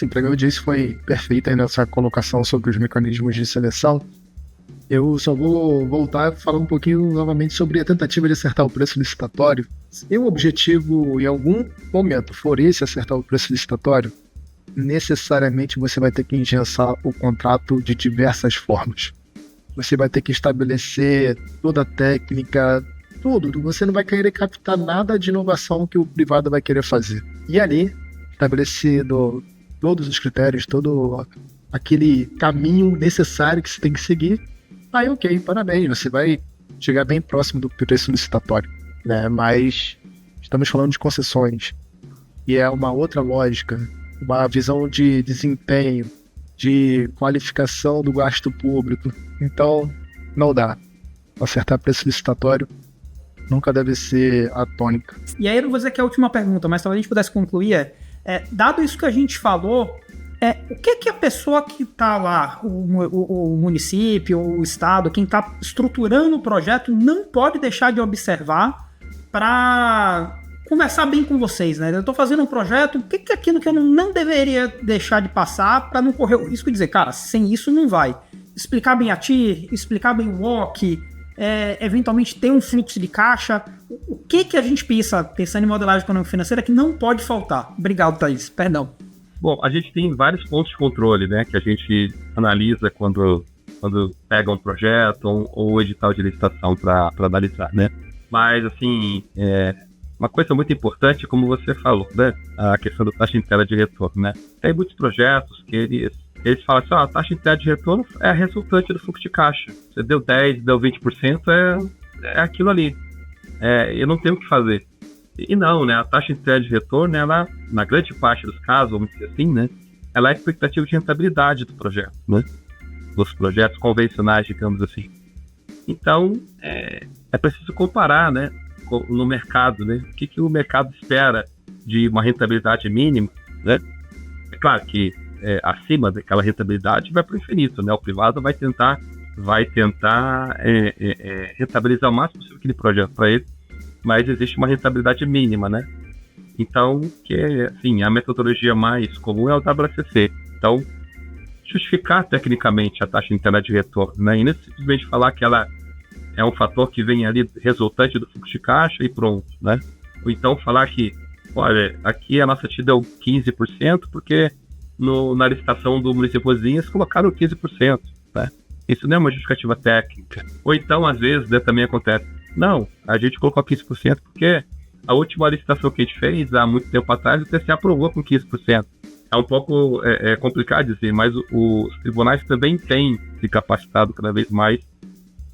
Para mim, eu disse, foi perfeita aí nessa colocação sobre os mecanismos de seleção. Eu só vou voltar a falar um pouquinho novamente sobre a tentativa de acertar o preço licitatório. Se o objetivo, em algum momento, for esse, acertar o preço licitatório, necessariamente você vai ter que engessar o contrato de diversas formas. Você vai ter que estabelecer toda a técnica, tudo. Você não vai querer captar nada de inovação que o privado vai querer fazer. E ali, estabelecido todos os critérios, todo aquele caminho necessário que você tem que seguir, aí ok, parabéns, você vai chegar bem próximo do preço licitatório, né? Mas estamos falando de concessões, e é uma outra lógica, uma visão de desempenho, de qualificação do gasto público. Então, não dá. Acertar preço licitatório nunca deve ser a tônica. E aí eu não vou dizer que é a última pergunta, mas talvez a gente pudesse concluir dado isso que a gente falou, o que a pessoa que está lá, o município, o estado, quem está estruturando o projeto, não pode deixar de observar para conversar bem com vocês, né? Eu estou fazendo um projeto, o que é aquilo que eu não deveria deixar de passar para não correr o risco de dizer, cara, sem isso não vai. explicar bem a TIR, explicar bem o WOC, eventualmente ter um fluxo de caixa. O que a gente pensando em modelagem econômico-financeira que não pode faltar? Obrigado, Thaís. Perdão. Bom, a gente tem vários pontos de controle, né, que a gente analisa quando pega um projeto ou edital de licitação para analisar, né? Mas, assim, uma coisa muito importante, como você falou, né, a questão da taxa interna de retorno, né? Tem muitos projetos que eles falam assim, a taxa interna de retorno é a resultante do fluxo de caixa. Você deu 10%, deu 20%, é aquilo ali. Eu não tenho o que fazer. E não, né? A taxa interna de retorno, ela, na grande parte dos casos, vamos dizer assim, né? Ela é a expectativa de rentabilidade do projeto, né? Dos projetos convencionais, digamos assim. Então, é preciso comparar, né? No mercado, né? O que o mercado espera de uma rentabilidade mínima, né? É claro que acima daquela rentabilidade vai para o infinito, né? O privado vai tentar rentabilizar o máximo possível aquele projeto para ele, mas existe uma rentabilidade mínima, né? Então, assim, a metodologia mais comum é o WACC. Então, justificar tecnicamente a taxa interna de retorno, né? E não simplesmente falar que ela é um fator que vem ali resultante do fluxo de caixa e pronto, né? Ou então falar que, olha, aqui a nossa TIR deu 15% porque na licitação do município eles colocaram 15%, né? Isso não é uma justificativa técnica. Ou então, às vezes, né, também acontece, não, a gente colocou 15% porque a última licitação que a gente fez, há muito tempo atrás, o TCE aprovou com 15%. É um pouco complicado dizer, mas os tribunais também têm se capacitado cada vez mais,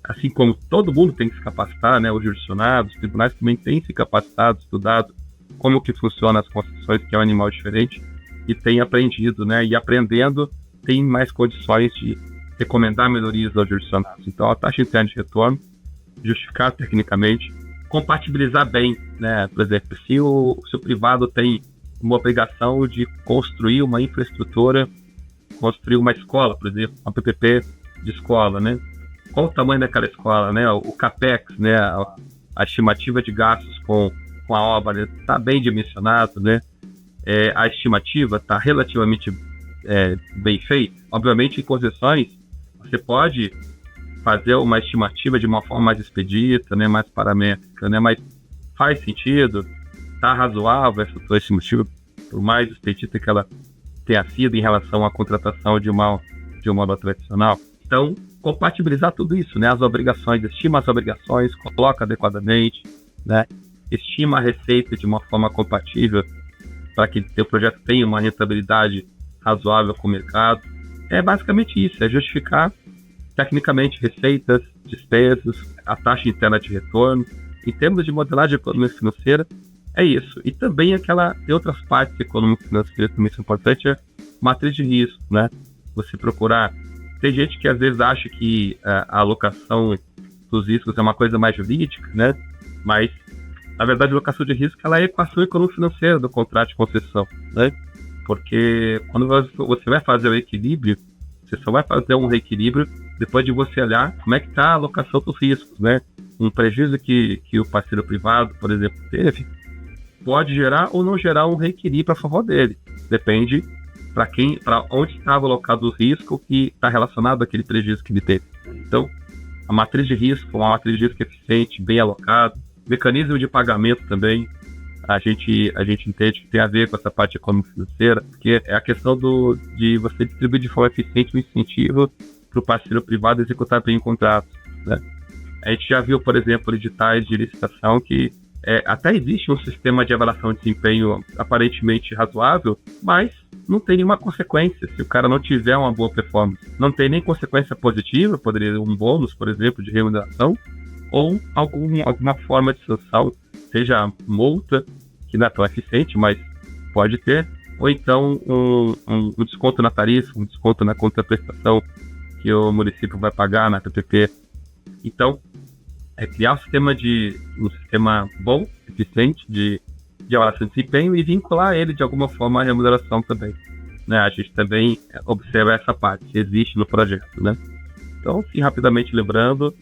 assim como todo mundo tem que se capacitar, né? Os jurisdicionados, os tribunais também têm se capacitado, estudado como que funciona as concessões, que é um animal diferente, e têm aprendido, né? E aprendendo, tem mais condições de recomendar melhorias aos jurisdicionados. Então, a taxa interna de retorno, justificar tecnicamente, compatibilizar bem, né? Por exemplo, se o privado tem uma obrigação de construir uma infraestrutura, construir uma escola, por exemplo, uma PPP de escola, né? Qual o tamanho daquela escola, né? O CAPEX, né? A estimativa de gastos com a obra está bem dimensionado, né? A estimativa está relativamente bem feita. Obviamente, em concessões, você pode fazer uma estimativa de uma forma mais expedita, né? Mais paramétrica, né? Mas faz sentido, está razoável essa estimativa, por mais expedita que ela tenha sido em relação à contratação de uma obra tradicional. Então, compatibilizar tudo isso, né? As obrigações, estima as obrigações, coloca adequadamente, né? Estima a receita de uma forma compatível para que o projeto tenha uma rentabilidade razoável com o mercado. É basicamente isso, é justificar tecnicamente receitas, despesas, a taxa interna de retorno. Em termos de modelagem econômica financeira, é isso. E também tem outras partes econômico-financeiras que também são importantes, é matriz de risco, né? Você procurar. Tem gente que às vezes acha que a alocação dos riscos é uma coisa mais jurídica, né? Mas, na verdade, a alocação de risco ela é a equação econômico-financeira do contrato de concessão, né? Porque quando você vai fazer o equilíbrio, você só vai fazer um reequilíbrio depois de você olhar como é que está a alocação dos riscos, né? Um prejuízo que o parceiro privado, por exemplo, teve, pode gerar ou não gerar um reequilíbrio a favor dele. Depende para onde estava alocado o risco que está relacionado àquele prejuízo que ele teve. Então, a matriz de risco, uma matriz de risco eficiente, bem alocada, mecanismo de pagamento também, a gente entende que tem a ver com essa parte econômico-financeira, porque é a questão de você distribuir de forma eficiente o incentivo para o parceiro privado executar bem o contrato, né? A gente já viu, por exemplo, editais de licitação que até existe um sistema de avaliação de desempenho aparentemente razoável, mas não tem nenhuma consequência se o cara não tiver uma boa performance. Não tem nem consequência positiva, poderia um bônus, por exemplo, de remuneração, ou alguma forma de sanção, seja multa, que não é tão eficiente, mas pode ter, ou então um desconto na tarifa, um desconto na contraprestação que o município vai pagar na PPP. Então, criar um sistema bom, eficiente de avaliação de desempenho e vincular ele de alguma forma à remuneração também, né? A gente também observa essa parte, que existe no projeto, né? Então, sim, rapidamente lembrando,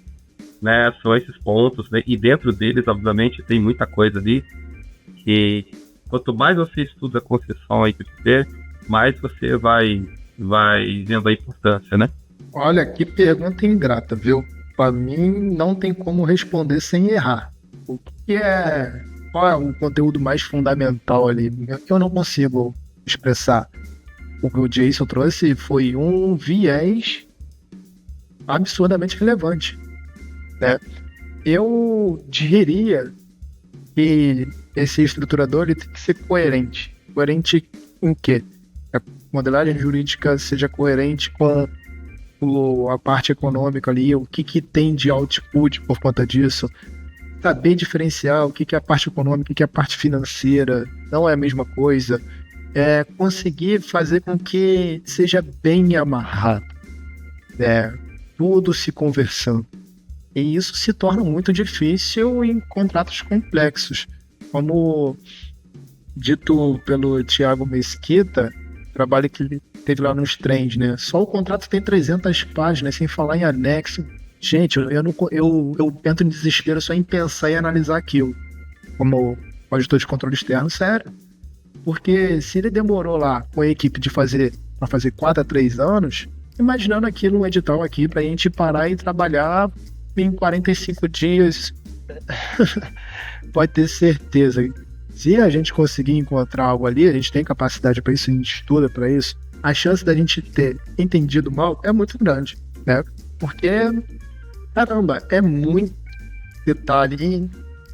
né, são esses pontos, né? E dentro deles, obviamente, tem muita coisa ali que quanto mais você estuda a concessão aí, mais você vai vendo a importância, né? Olha, que pergunta ingrata, viu? Para mim, não tem como responder sem errar. O que é... Qual é o conteúdo mais fundamental ali? Eu não consigo expressar. O que o Jason trouxe foi um viés absurdamente relevante, né? Eu diria que esse estruturador ele tem que ser coerente. Coerente em quê? A modelagem jurídica seja coerente com a parte econômica ali, o que tem de output por conta disso. Saber diferenciar o que é a parte econômica, o que é a parte financeira, não é a mesma coisa. É conseguir fazer com que seja bem amarrado, né? Tudo se conversando. E isso se torna muito difícil em contratos complexos. Como dito pelo Thiago Mesquita, trabalho que ele teve lá nos trens, né? Só o contrato tem 300 páginas, sem falar em anexo. Gente, eu entro em desespero só em pensar e analisar aquilo. Como auditor de controle externo, sério. Porque se ele demorou lá com a equipe para fazer 4 a 3 anos, imaginando aquilo, um edital aqui, pra gente parar e trabalhar em 45 dias, pode ter certeza. Se a gente conseguir encontrar algo ali, a gente tem capacidade para isso, a gente estuda para isso, a chance da gente ter entendido mal é muito grande, né? Porque, caramba, é muito detalhe em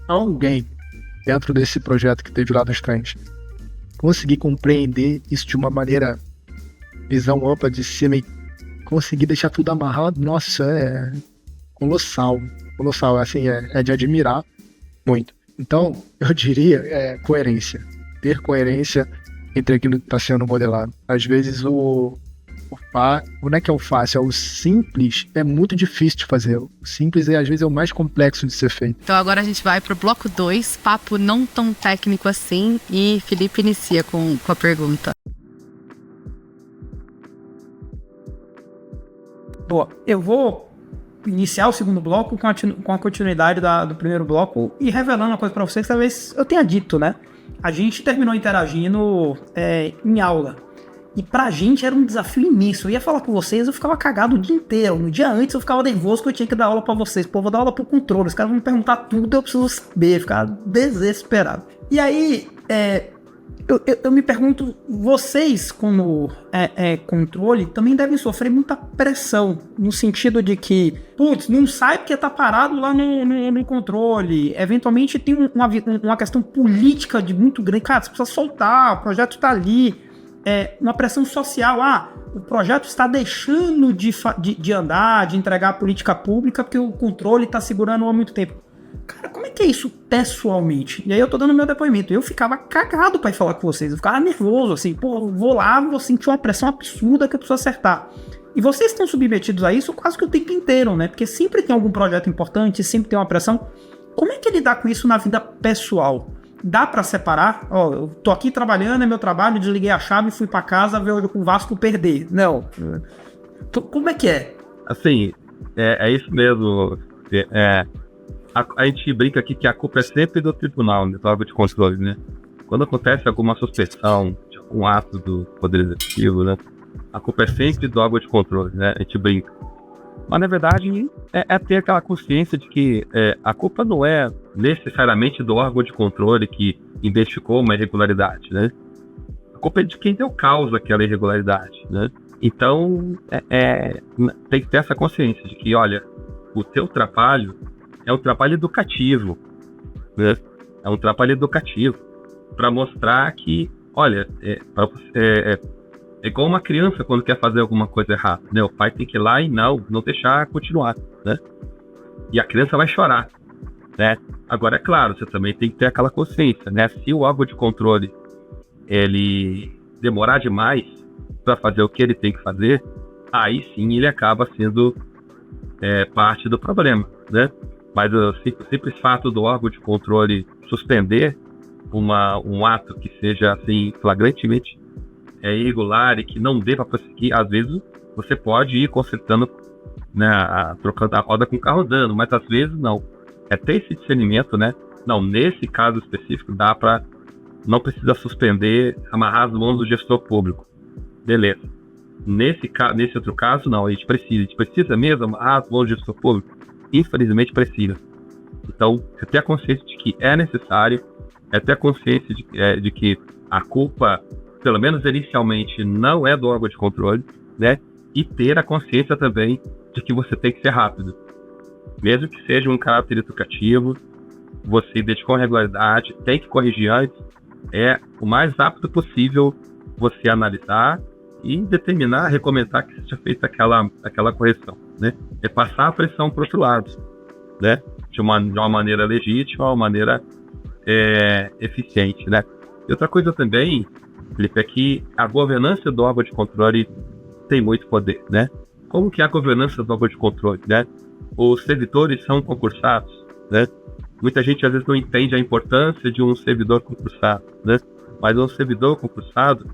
alguém dentro desse projeto que teve lá dos trens conseguir compreender isso de uma maneira, visão ampla de cima e conseguir deixar tudo amarrado, nossa, é colossal, assim, é de admirar muito. Então, eu diria coerência, ter coerência entre aquilo que está sendo modelado. Às vezes não é que é o fácil, é o simples, é muito difícil de fazer. O simples às vezes é o mais complexo de ser feito. Então agora a gente vai pro bloco 2, papo não tão técnico assim, e Felipe inicia com a pergunta. Boa, eu vou iniciar o segundo bloco com a continuidade do primeiro bloco e revelando uma coisa pra vocês que talvez eu tenha dito, né? A gente terminou interagindo em aula. E pra gente era um desafio imenso. Eu ia falar com vocês, eu ficava cagado o dia inteiro. No dia antes eu ficava nervoso que eu tinha que dar aula pra vocês. Pô, vou dar aula pro controle. Os caras vão me perguntar tudo, eu preciso saber. Ficava desesperado. E aí, eu me pergunto, vocês como controle também devem sofrer muita pressão. No sentido de que, putz, não sai porque tá parado lá no controle. Eventualmente tem uma questão política de muito grande. Cara, você precisa soltar, o projeto tá ali. Uma pressão social, o projeto está deixando de andar, de entregar a política pública porque o controle está segurando há muito tempo. Cara, como é que é isso pessoalmente? E aí eu tô dando meu depoimento, eu ficava cagado pra ir falar com vocês, eu ficava nervoso, assim, pô, vou lá, vou sentir uma pressão absurda que eu preciso acertar. E vocês estão submetidos a isso quase que o tempo inteiro, né? Porque sempre tem algum projeto importante, sempre tem uma pressão. Como é que lidar com isso na vida pessoal? Dá pra separar? Eu tô aqui trabalhando, é meu trabalho, desliguei a chave e fui pra casa ver o Vasco perder. Não. Como é que é? Assim, é isso mesmo. A gente brinca aqui que a culpa é sempre do tribunal, né, do órgão de controle, né? Quando acontece alguma suspeição de algum ato do Poder Executivo, né? A culpa é sempre do órgão de controle, né? A gente brinca. Mas, na verdade, é ter aquela consciência de que a culpa não é necessariamente do órgão de controle que identificou uma irregularidade, né? A culpa é de quem deu causa àquela irregularidade, né? Então, tem que ter essa consciência de que, olha, o teu trabalho é um trabalho educativo, né? É um trabalho educativo para mostrar que, olha, é igual uma criança quando quer fazer alguma coisa errada, né? O pai tem que ir lá e não deixar continuar, né? E a criança vai chorar, né? Agora, é claro, você também tem que ter aquela consciência, né? Se o órgão de controle ele demorar demais para fazer o que ele tem que fazer, aí sim ele acaba sendo parte do problema, né? Mas o simples fato do órgão de controle suspender um ato que seja assim flagrantemente irregular e que não deva prosseguir, às vezes você pode ir consertando, né, trocando a roda com o carro andando, mas às vezes não. Ter esse discernimento, né? Não, nesse caso específico não precisa suspender, amarrar as mãos do gestor público. Beleza. Nesse outro caso, não, a gente precisa mesmo, bom gestor público, infelizmente precisa. Então, você ter a consciência de que é necessário, ter a consciência de que a culpa, pelo menos inicialmente, não é do órgão de controle, né? E ter a consciência também de que você tem que ser rápido. Mesmo que seja um caráter educativo, você dedicou a regularidade, tem que corrigir antes, o mais rápido possível você analisar e determinar, recomendar que seja feita aquela correção, né? É passar a pressão para o outro lado, né? De uma maneira legítima, uma maneira eficiente, né? E outra coisa também, Felipe, é que a governança do órgão de controle tem muito poder, né? Como que é a governança do órgão de controle, né? Os servidores são concursados, né? Muita gente às vezes não entende a importância de um servidor concursado, né? Mas um servidor concursado,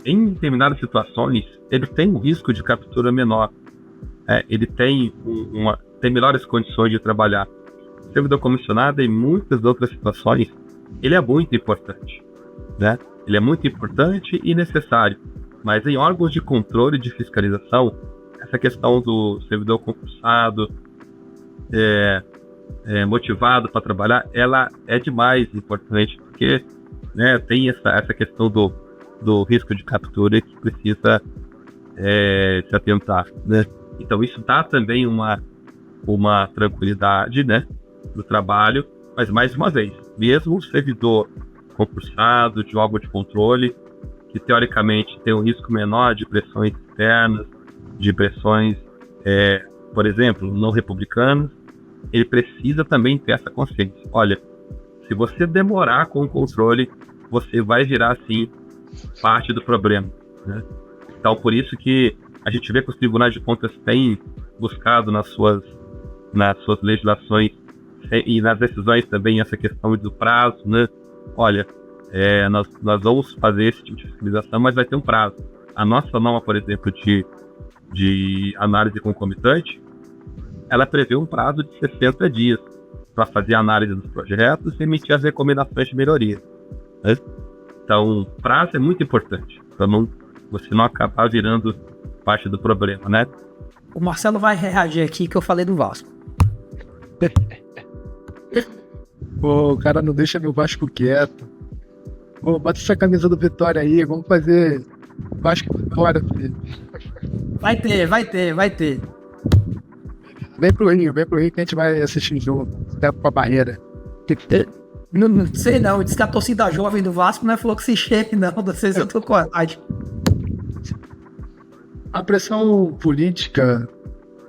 em determinadas situações, ele tem um risco de captura menor. Ele tem melhores condições de trabalhar. O servidor comissionado, em muitas outras situações, ele é muito importante, né? Ele é muito importante e necessário. Mas em órgãos de controle e de fiscalização, essa questão do servidor concursado, motivado para trabalhar, ela é demais importante, porque, né, tem essa questão do risco de captura que precisa se atentar, né? Então isso dá também uma tranquilidade, né, do trabalho, mas mais uma vez, mesmo o servidor concursado de órgão de controle, que teoricamente tem um risco menor de pressões externas, de pressões, por exemplo, não republicanas, ele precisa também ter essa consciência. Olha, se você demorar com o controle, você vai virar, sim, parte do problema, né? Então, por isso que a gente vê que os tribunais de contas têm buscado nas suas legislações e nas decisões também essa questão do prazo, né? Olha, nós vamos fazer esse tipo de fiscalização, mas vai ter um prazo. A nossa norma, por exemplo, de análise concomitante, ela prevê um prazo de 60 dias para fazer a análise dos projetos e emitir as recomendações de melhoria, né? Então, prazo é muito importante, para você não acabar virando parte do problema, né? O Marcelo vai reagir aqui que eu falei do Vasco. Pô, o cara não deixa meu Vasco quieto. Pô, bota essa camisa do Vitória aí, vamos fazer Vasco Vitória, filho. Vai ter. Vem pro Rio que a gente vai assistir jogo, até pra Barreira. Não sei não, diz que a torcida jovem do Vasco não é falou que se chegue não, não sei se eu tô com coragem. A pressão política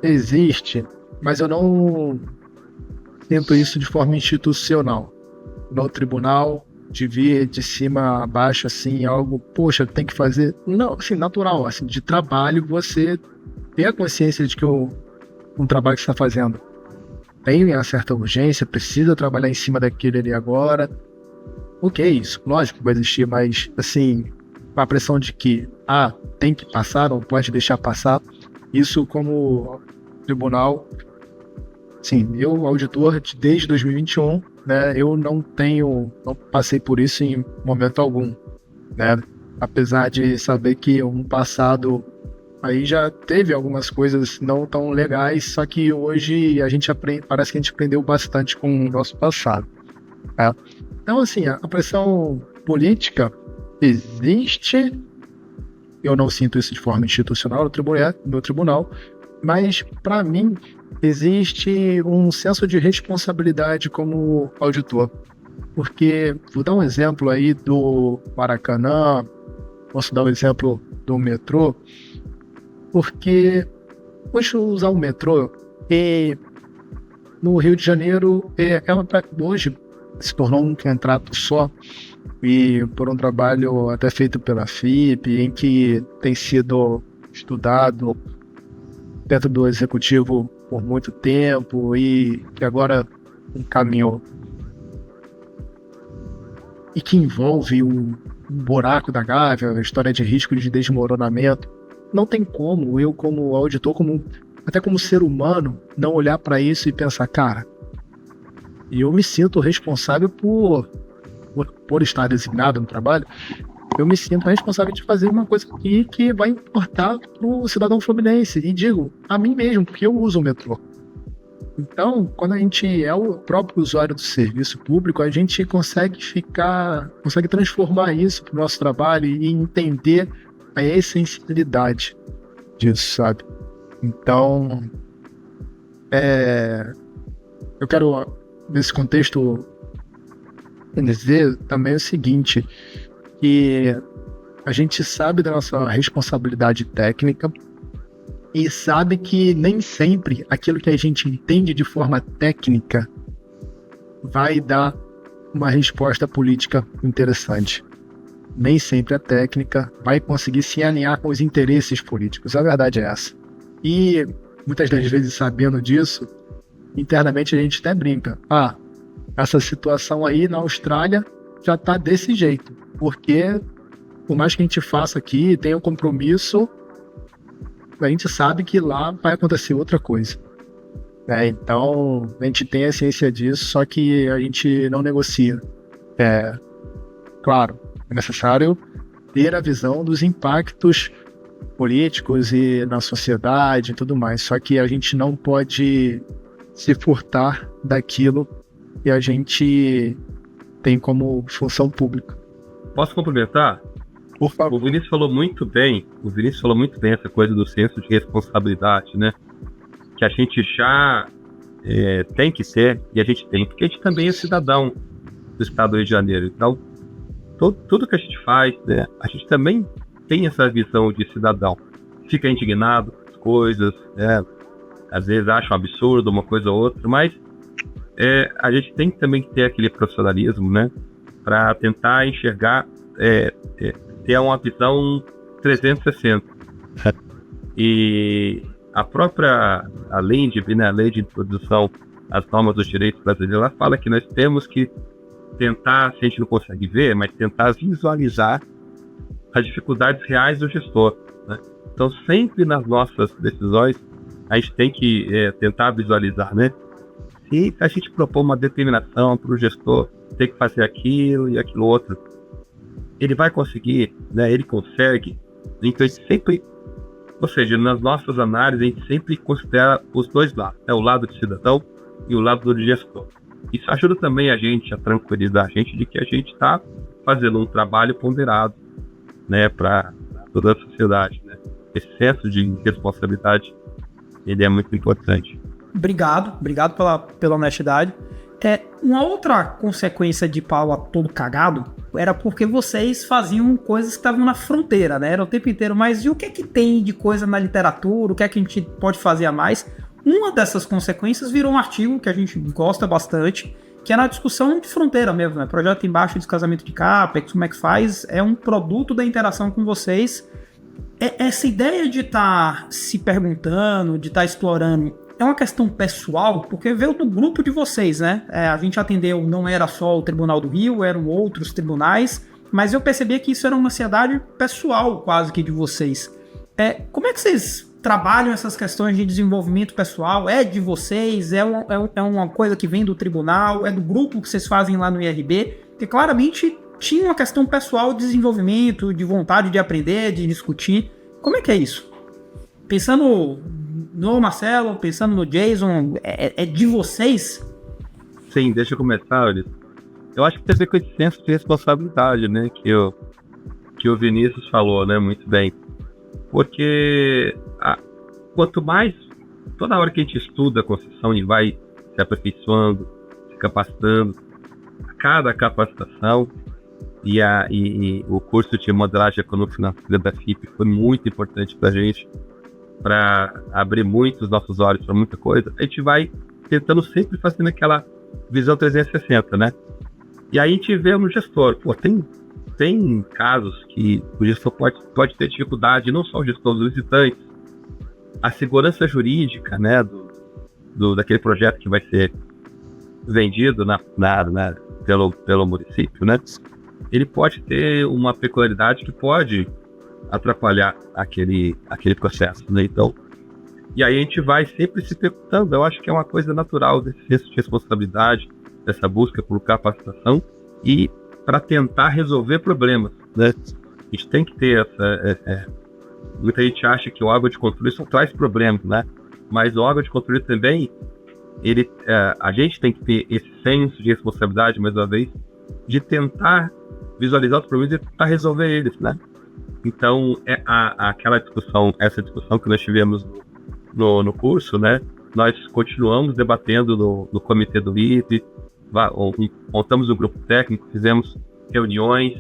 existe, mas eu não sinto isso de forma institucional. No tribunal, de vir de cima a baixo, assim, algo, poxa, tem que fazer. Não, assim, natural, assim, de trabalho, você ter a consciência de que um trabalho que você está fazendo tem uma certa urgência, precisa trabalhar em cima daquele ali agora. Ok, isso, lógico que vai existir, mas, assim, a pressão de que, tem que passar, não pode deixar passar, isso como tribunal, sim, eu, auditor, desde 2021, né, eu não passei por isso em momento algum, né, apesar de saber que um passado aí já teve algumas coisas não tão legais, só que hoje a gente parece que a gente aprendeu bastante com o nosso passado, né? Então, assim, a pressão política existe, eu não sinto isso de forma institucional no tribunal, mas, para mim, existe um senso de responsabilidade como auditor. Porque, vou dar um exemplo aí do Maracanã, posso dar um exemplo do metrô, porque, deixa eu usar o metrô, no Rio de Janeiro, hoje se tornou um contrato só, e por um trabalho até feito pela FIP, em que tem sido estudado dentro do executivo por muito tempo e que agora encaminhou, e que envolve um buraco da Gávea, a história de risco de desmoronamento. Não tem como eu, como auditor, até como ser humano, não olhar para isso e pensar, cara, eu me sinto responsável por estar designado no trabalho, eu me sinto responsável de fazer uma coisa aqui que vai importar pro cidadão fluminense. E digo, a mim mesmo, porque eu uso o metrô. Então, quando a gente é o próprio usuário do serviço público, a gente consegue transformar isso pro nosso trabalho e entender a essencialidade disso, sabe? Então, eu quero, nesse contexto, dizer também o seguinte, que a gente sabe da nossa responsabilidade técnica e sabe que nem sempre aquilo que a gente entende de forma técnica vai dar uma resposta política interessante. Nem sempre a técnica vai conseguir se alinhar com os interesses políticos. A verdade é essa. E muitas das vezes, sabendo disso, internamente a gente até brinca. Essa situação aí na Austrália já está desse jeito. Porque, por mais que a gente faça aqui, tenha um compromisso, a gente sabe que lá vai acontecer outra coisa. Então, a gente tem a ciência disso, só que a gente não negocia. Claro, é necessário ter a visão dos impactos políticos e na sociedade e tudo mais, só que a gente não pode se furtar daquilo que a gente tem como função pública. Posso complementar? Por favor. O Vinícius falou muito bem essa coisa do senso de responsabilidade, né? Que a gente já tem que ser, e a gente tem, porque a gente também é cidadão do estado do Rio de Janeiro. Então, tudo que a gente faz, né, a gente também tem essa visão de cidadão. Fica indignado com as coisas, às vezes acha um absurdo uma coisa ou outra, mas a gente tem também que ter aquele profissionalismo, né, para tentar enxergar, ter uma visão 360. E a lei de introdução às normas dos direitos brasileiros, ela fala que nós temos que tentar, se a gente não consegue ver, mas tentar visualizar as dificuldades reais do gestor, né? Então, sempre nas nossas decisões, a gente tem que tentar visualizar, né? Se a gente propor uma determinação para o gestor ter que fazer aquilo e aquilo outro, ele vai conseguir, né? Ele consegue. Então, sempre, ou seja, nas nossas análises, a gente sempre considera os dois lados, o lado do cidadão e o lado do gestor. Isso ajuda também a gente a tranquilizar a gente de que a gente está fazendo um trabalho ponderado, né, para toda a sociedade, né? Esse senso de responsabilidade, ele é muito importante. Obrigado pela honestidade. Uma outra consequência de Paula todo cagado era porque vocês faziam coisas que estavam na fronteira, né? Era o tempo inteiro, mas e o que é que tem de coisa na literatura? O que é que a gente pode fazer a mais? Uma dessas consequências virou um artigo que a gente gosta bastante, que é na discussão de fronteira mesmo, né? Projeto embaixo de descasamento de CAPEX, como é que faz? É um produto da interação com vocês. Essa ideia de estar se perguntando, de estar explorando, é uma questão pessoal, porque veio do grupo de vocês, né? A gente atendeu, não era só o Tribunal do Rio, eram outros tribunais, mas eu percebi que isso era uma ansiedade pessoal quase que de vocês. Como é que vocês trabalham essas questões de desenvolvimento pessoal? É de vocês? É uma coisa que vem do tribunal? É do grupo que vocês fazem lá no IRB? Porque claramente tinha uma questão pessoal de desenvolvimento, de vontade de aprender, de discutir. Como é que é isso? Pensando no Marcelo, pensando no Jason, é de vocês? Sim, deixa eu começar, Ulisses. Eu acho que tem a ver com esse senso de responsabilidade, né, que o Vinícius falou, né, muito bem. Porque quanto mais, toda hora que a gente estuda a Constituição e vai se aperfeiçoando, se capacitando, cada capacitação e o curso de modelagem econômica financeira da FIP foi muito importante para a gente, para abrir muito os nossos olhos para muita coisa. A gente vai tentando sempre fazendo aquela visão 360, né? E aí a gente vê no gestor, tem casos que o gestor pode ter dificuldade, não só o gestor dos visitantes, a segurança jurídica, né, daquele projeto que vai ser vendido pelo município, né? Ele pode ter uma peculiaridade que pode atrapalhar aquele processo, né? Então, e aí a gente vai sempre se perguntando. Eu acho que é uma coisa natural desse senso de responsabilidade, dessa busca por capacitação e para tentar resolver problemas, né? A gente tem que ter essa... muita gente acha que o órgão de controle só traz problemas, né? Mas o órgão de controle também, a gente tem que ter esse senso de responsabilidade, mais uma vez, de tentar visualizar os problemas e tentar resolver eles, né? Então, essa discussão que nós tivemos no curso, né? Nós continuamos debatendo no comitê do IRB, montamos um grupo técnico, fizemos reuniões,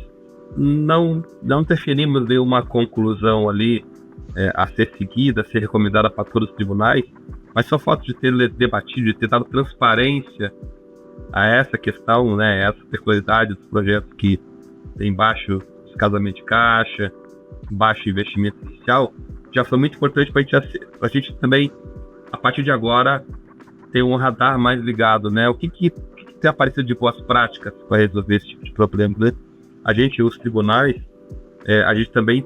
não definimos nenhuma conclusão ali a ser seguida, a ser recomendada para todos os tribunais, mas só o fato de ter debatido, de ter dado transparência a essa questão, né, essa peculiaridade dos projetos que tem baixo descasamento de caixa, baixo investimento inicial, já foi muito importante para a gente também, a partir de agora, ter um radar mais ligado, né? O que tem aparecido de boas práticas para resolver esse tipo de problema, né? A gente, os tribunais, a gente também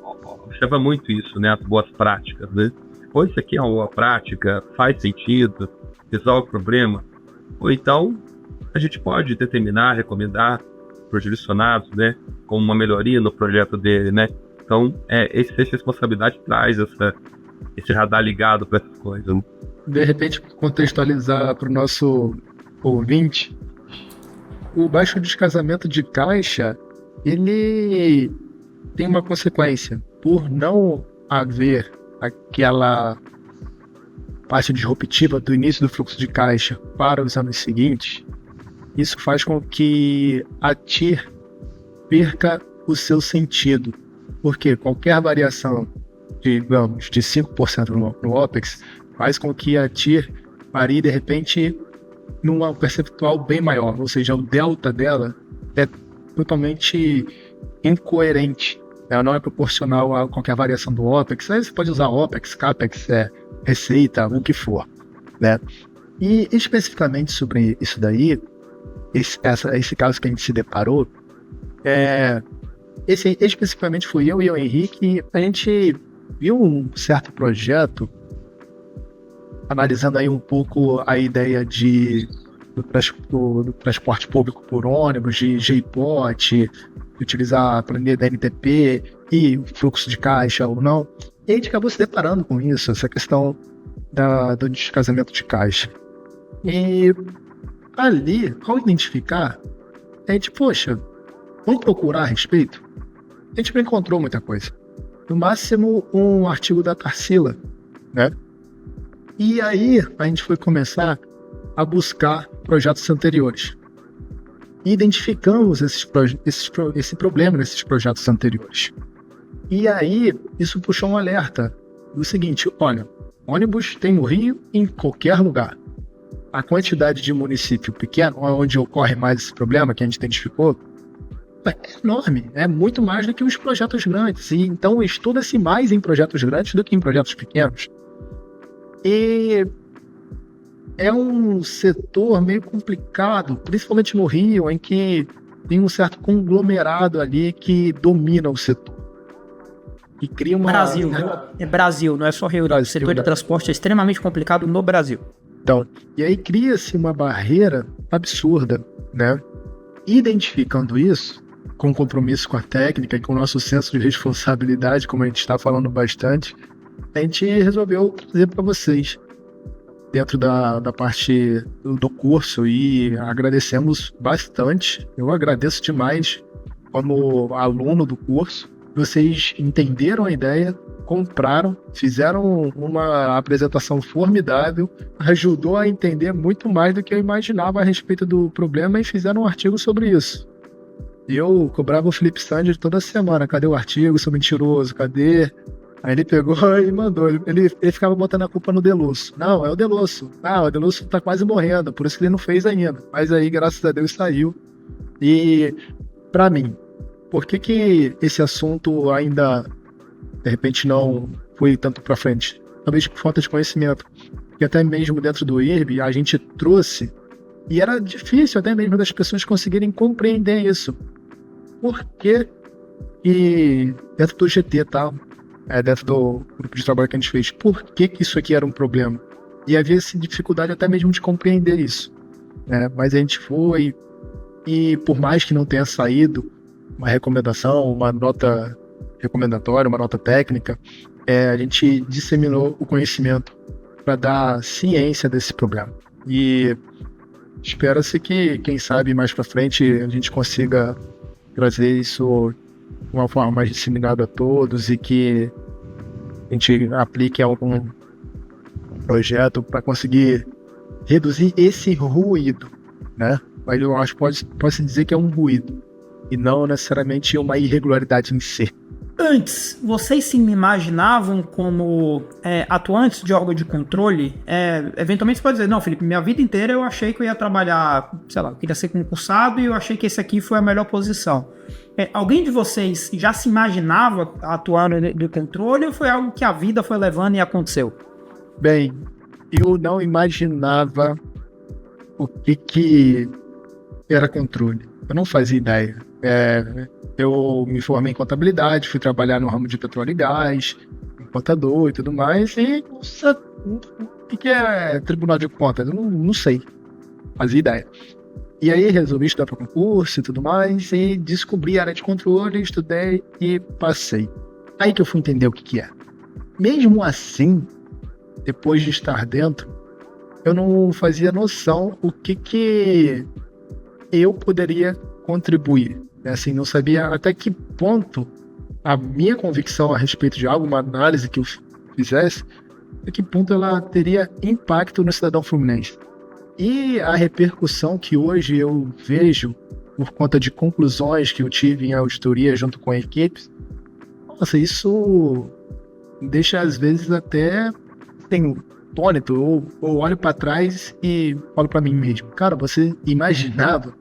observa muito isso, né? As boas práticas, né? Ou isso aqui é uma boa prática, faz sentido, resolve o problema, ou então a gente pode determinar, recomendar para os jurisdicionados, né? Como uma melhoria no projeto dele, né? Então, essa responsabilidade traz esse radar ligado para essas coisas, né? De repente, contextualizar para o nosso ouvinte, o baixo descasamento de caixa, ele tem uma consequência. Por não haver aquela parte disruptiva do início do fluxo de caixa para os anos seguintes, isso faz com que a TIR perca o seu sentido. Porque qualquer variação, digamos, de 5% no OPEX, faz com que a TIR varie, de repente, num percentual bem maior. Ou seja, o delta dela é totalmente incoerente. Ela não é proporcional a qualquer variação do OPEX. Aí você pode usar OPEX, CAPEX, receita, o que for, né? E especificamente sobre isso daí, esse caso que a gente se deparou, esse especificamente fui eu e o Henrique, a gente viu um certo projeto, analisando aí um pouco a ideia do transporte público por ônibus, de JPOT, utilizar a planilha da NTP e o fluxo de caixa ou não. E a gente acabou se deparando com isso, essa questão do descasamento de caixa. E ali, ao identificar, a gente, poxa, vamos procurar a respeito? A gente não encontrou muita coisa. No máximo, um artigo da Tarsila, né? E aí, a gente foi começar a buscar projetos anteriores. E identificamos esse problema nesses projetos anteriores. E aí, isso puxou um alerta do seguinte: olha, ônibus tem no Rio em qualquer lugar. A quantidade de município pequeno, onde ocorre mais esse problema que a gente identificou, é enorme, é muito mais do que os projetos grandes. E então estuda-se mais em projetos grandes do que em projetos pequenos. E é um setor meio complicado, principalmente no Rio, em que tem um certo conglomerado ali que domina o setor. E cria uma... Brasil, é Brasil, não é só Rio. O setor de transporte é extremamente complicado no Brasil. Então, e aí cria-se uma barreira absurda, né? Identificando isso, com compromisso com a técnica e com o nosso senso de responsabilidade, como a gente está falando bastante, a gente resolveu trazer para vocês dentro da parte do curso, e agradecemos bastante. Eu agradeço demais como aluno do curso. Vocês entenderam a ideia, compraram, fizeram uma apresentação formidável, ajudou a entender muito mais do que eu imaginava a respeito do problema e fizeram um artigo sobre isso. Eu cobrava o Felipe Sander toda semana: cadê o artigo, sou mentiroso, cadê? Aí ele pegou e mandou, ele ficava botando a culpa no Delusso. Não, é o Delusso. O Delusso tá quase morrendo, por isso que ele não fez ainda. Mas aí, graças a Deus, saiu. E, pra mim, por que esse assunto ainda, de repente, não foi tanto pra frente? Talvez por falta de conhecimento. Porque até mesmo dentro do IRB, a gente trouxe, e era difícil até mesmo das pessoas conseguirem compreender isso. Por que dentro do GT, tá? Dentro do grupo de trabalho que a gente fez, por que isso aqui era um problema? E havia essa dificuldade até mesmo de compreender isso, né? Mas a gente foi, e por mais que não tenha saído uma recomendação, uma nota recomendatória, uma nota técnica, a gente disseminou o conhecimento para dar ciência desse problema. E espera-se que, quem sabe, mais para frente a gente consiga trazer isso de uma forma mais disseminada a todos e que a gente aplique algum projeto para conseguir reduzir esse ruído, né? Mas eu acho que pode-se dizer que é um ruído e não necessariamente uma irregularidade em si. Antes, vocês se imaginavam como atuantes de órgão de controle? Eventualmente você pode dizer, não, Felipe, minha vida inteira eu achei que eu ia trabalhar, sei lá, eu queria ser concursado e eu achei que esse aqui foi a melhor posição. Alguém de vocês já se imaginava atuando de controle ou foi algo que a vida foi levando e aconteceu? Bem, eu não imaginava o que era controle. Eu não fazia ideia. Eu me formei em contabilidade, fui trabalhar no ramo de petróleo e gás, contador e tudo mais, e o que é Tribunal de Contas? Eu não sei, fazia ideia. E aí resolvi estudar para concurso e tudo mais, e descobri a área de controle, estudei e passei. Aí que eu fui entender o que é. Mesmo assim, depois de estar dentro, eu não fazia noção o que eu poderia contribuir. Assim, não sabia até que ponto a minha convicção a respeito de algo, uma análise que eu fizesse, até que ponto ela teria impacto no cidadão fluminense. E a repercussão que hoje eu vejo por conta de conclusões que eu tive em auditoria junto com a equipe, nossa, isso deixa às vezes até tônito, ou olho para trás e falo para mim mesmo, cara, você imaginava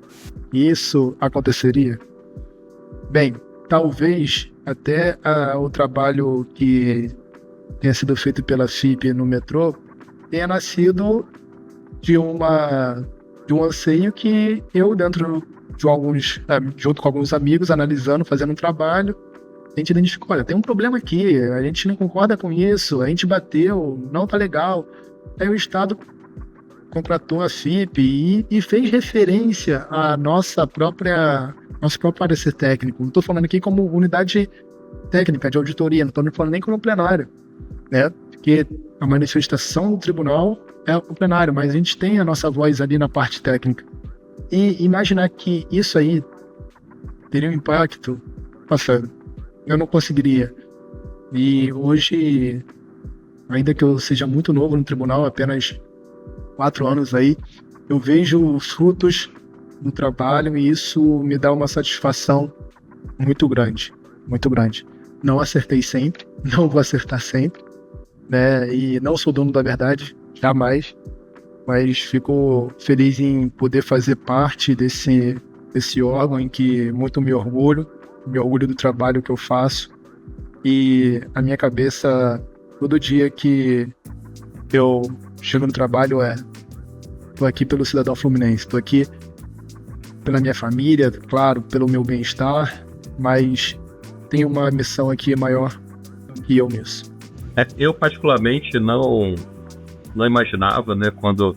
que isso aconteceria? Bem, talvez até o trabalho que tenha sido feito pela FIP no metrô tenha nascido de um anseio que eu, dentro de junto com alguns amigos, analisando, fazendo um trabalho, a gente identificou, olha, tem um problema aqui, a gente não concorda com isso, a gente bateu, não tá legal. Aí o Estado contratou a FIP e fez referência à nosso próprio parecer técnico. Não estou falando aqui como unidade técnica de auditoria, não estou falando nem como plenário, né? Porque a manifestação do tribunal é o plenário, mas a gente tem a nossa voz ali na parte técnica. E imaginar que isso aí teria um impacto, nossa, eu não conseguiria. E hoje, ainda que eu seja muito novo no tribunal, apenas 4 anos aí, eu vejo os frutos do trabalho e isso me dá uma satisfação muito grande, muito grande. Não acertei sempre, não vou acertar sempre, né? E não sou dono da verdade, jamais, mas fico feliz em poder fazer parte desse órgão em que muito me orgulho do trabalho que eu faço, e a minha cabeça, todo dia que eu chego no trabalho, tô aqui pelo cidadão fluminense, tô aqui pela minha família, claro, pelo meu bem-estar, mas tenho uma missão aqui maior que eu mesmo. Eu particularmente não imaginava, né, quando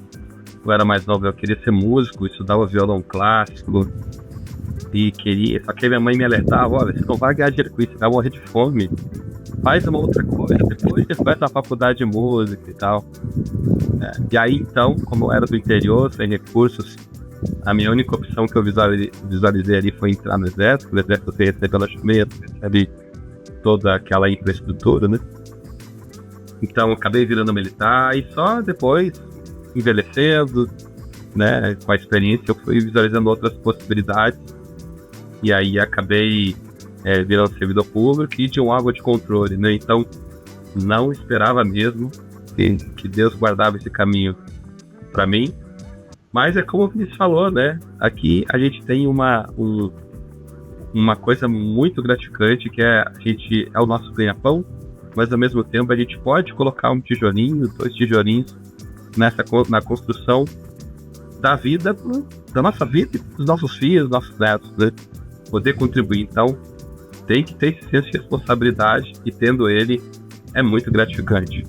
eu era mais novo, eu queria ser músico, estudava violão clássico, e só que minha mãe me alertava, olha, você não vai ganhar dinheiro com isso, você vai morrer de fome, faz uma outra coisa, depois você vai na faculdade de música e tal. E aí então, como eu era do interior, sem recursos, a minha única opção que eu visualizei ali foi entrar no exército. O exército você recebe alojamento, recebe toda aquela infraestrutura, né? Então eu acabei virando militar e só depois, envelhecendo, né, com a experiência, eu fui visualizando outras possibilidades. E aí acabei virando servidor público e de um órgão de controle, né? Então não esperava mesmo que Deus guardava esse caminho para mim. Mas é como o Vinícius falou, né? Aqui a gente tem uma coisa muito gratificante, que a gente é o nosso ganha-pão, mas ao mesmo tempo a gente pode colocar um tijolinho, 2 tijolinhos na construção da vida, da nossa vida, dos nossos filhos, dos nossos netos, né? Poder contribuir. Então tem que ter esse senso de responsabilidade, e tendo ele é muito gratificante.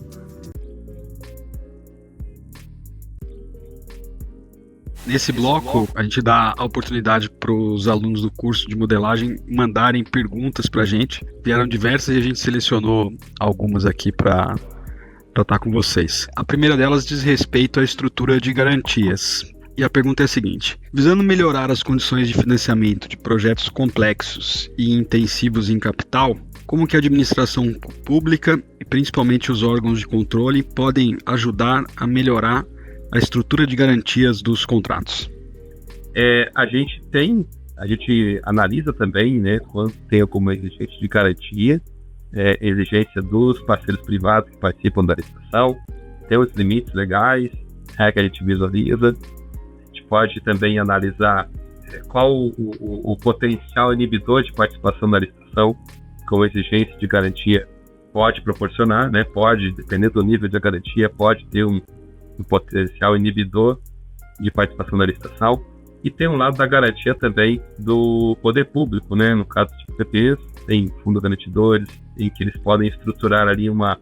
Nesse bloco, a gente dá a oportunidade para os alunos do curso de modelagem mandarem perguntas para a gente. Vieram diversas e a gente selecionou algumas aqui para tratar com vocês. A primeira delas diz respeito à estrutura de garantias. E a pergunta é a seguinte: visando melhorar as condições de financiamento de projetos complexos e intensivos em capital, como que a administração pública e principalmente os órgãos de controle podem ajudar a melhorar a estrutura de garantias dos contratos? A gente analisa também, né, quando tem alguma exigência de garantia, exigência dos parceiros privados que participam da licitação, tem os limites legais, que a gente visualiza. A gente pode também analisar qual o potencial inibidor de participação na licitação, como exigência de garantia pode proporcionar, né, pode, dependendo do nível de garantia, pode ter um potencial inibidor de participação na licitação. E tem um lado da garantia também do poder público, né? No caso de PPPs, tem fundos garantidores em que eles podem estruturar ali uma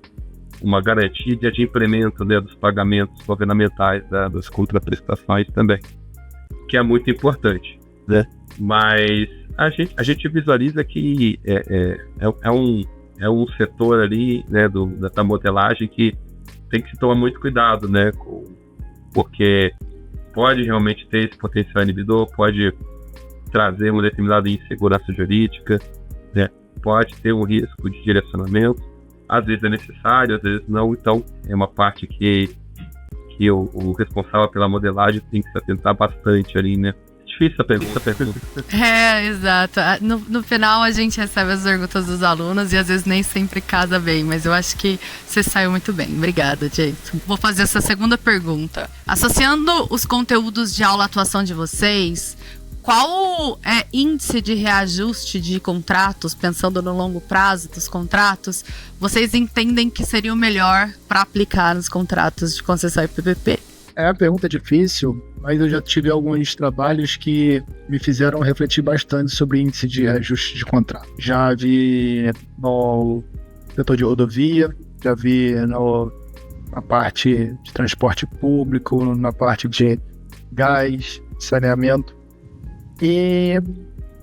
garantia de adimplemento, né, dos pagamentos governamentais, das contraprestações também, que é muito importante, né? Mas a gente visualiza que é um setor ali, né, da modelagem que tem que se tomar muito cuidado, né, porque pode realmente ter esse potencial inibidor, pode trazer uma determinada insegurança jurídica, né, pode ter um risco de direcionamento, às vezes é necessário, às vezes não. Então é uma parte que o responsável pela modelagem tem que se atentar bastante ali, né. Difícil a pergunta. Exato. No final a gente recebe as perguntas dos alunos e às vezes nem sempre casa bem, mas eu acho que você saiu muito bem. Obrigada, Jason. Vou fazer essa segunda pergunta. Associando os conteúdos de aula atuação de vocês, qual é índice de reajuste de contratos, pensando no longo prazo dos contratos, vocês entendem que seria o melhor para aplicar nos contratos de concessão e PPP? É uma pergunta difícil, mas eu já tive alguns trabalhos que me fizeram refletir bastante sobre índice de reajuste de contrato. Já vi no setor de rodovia, já vi na parte de transporte público, na parte de gás, saneamento. E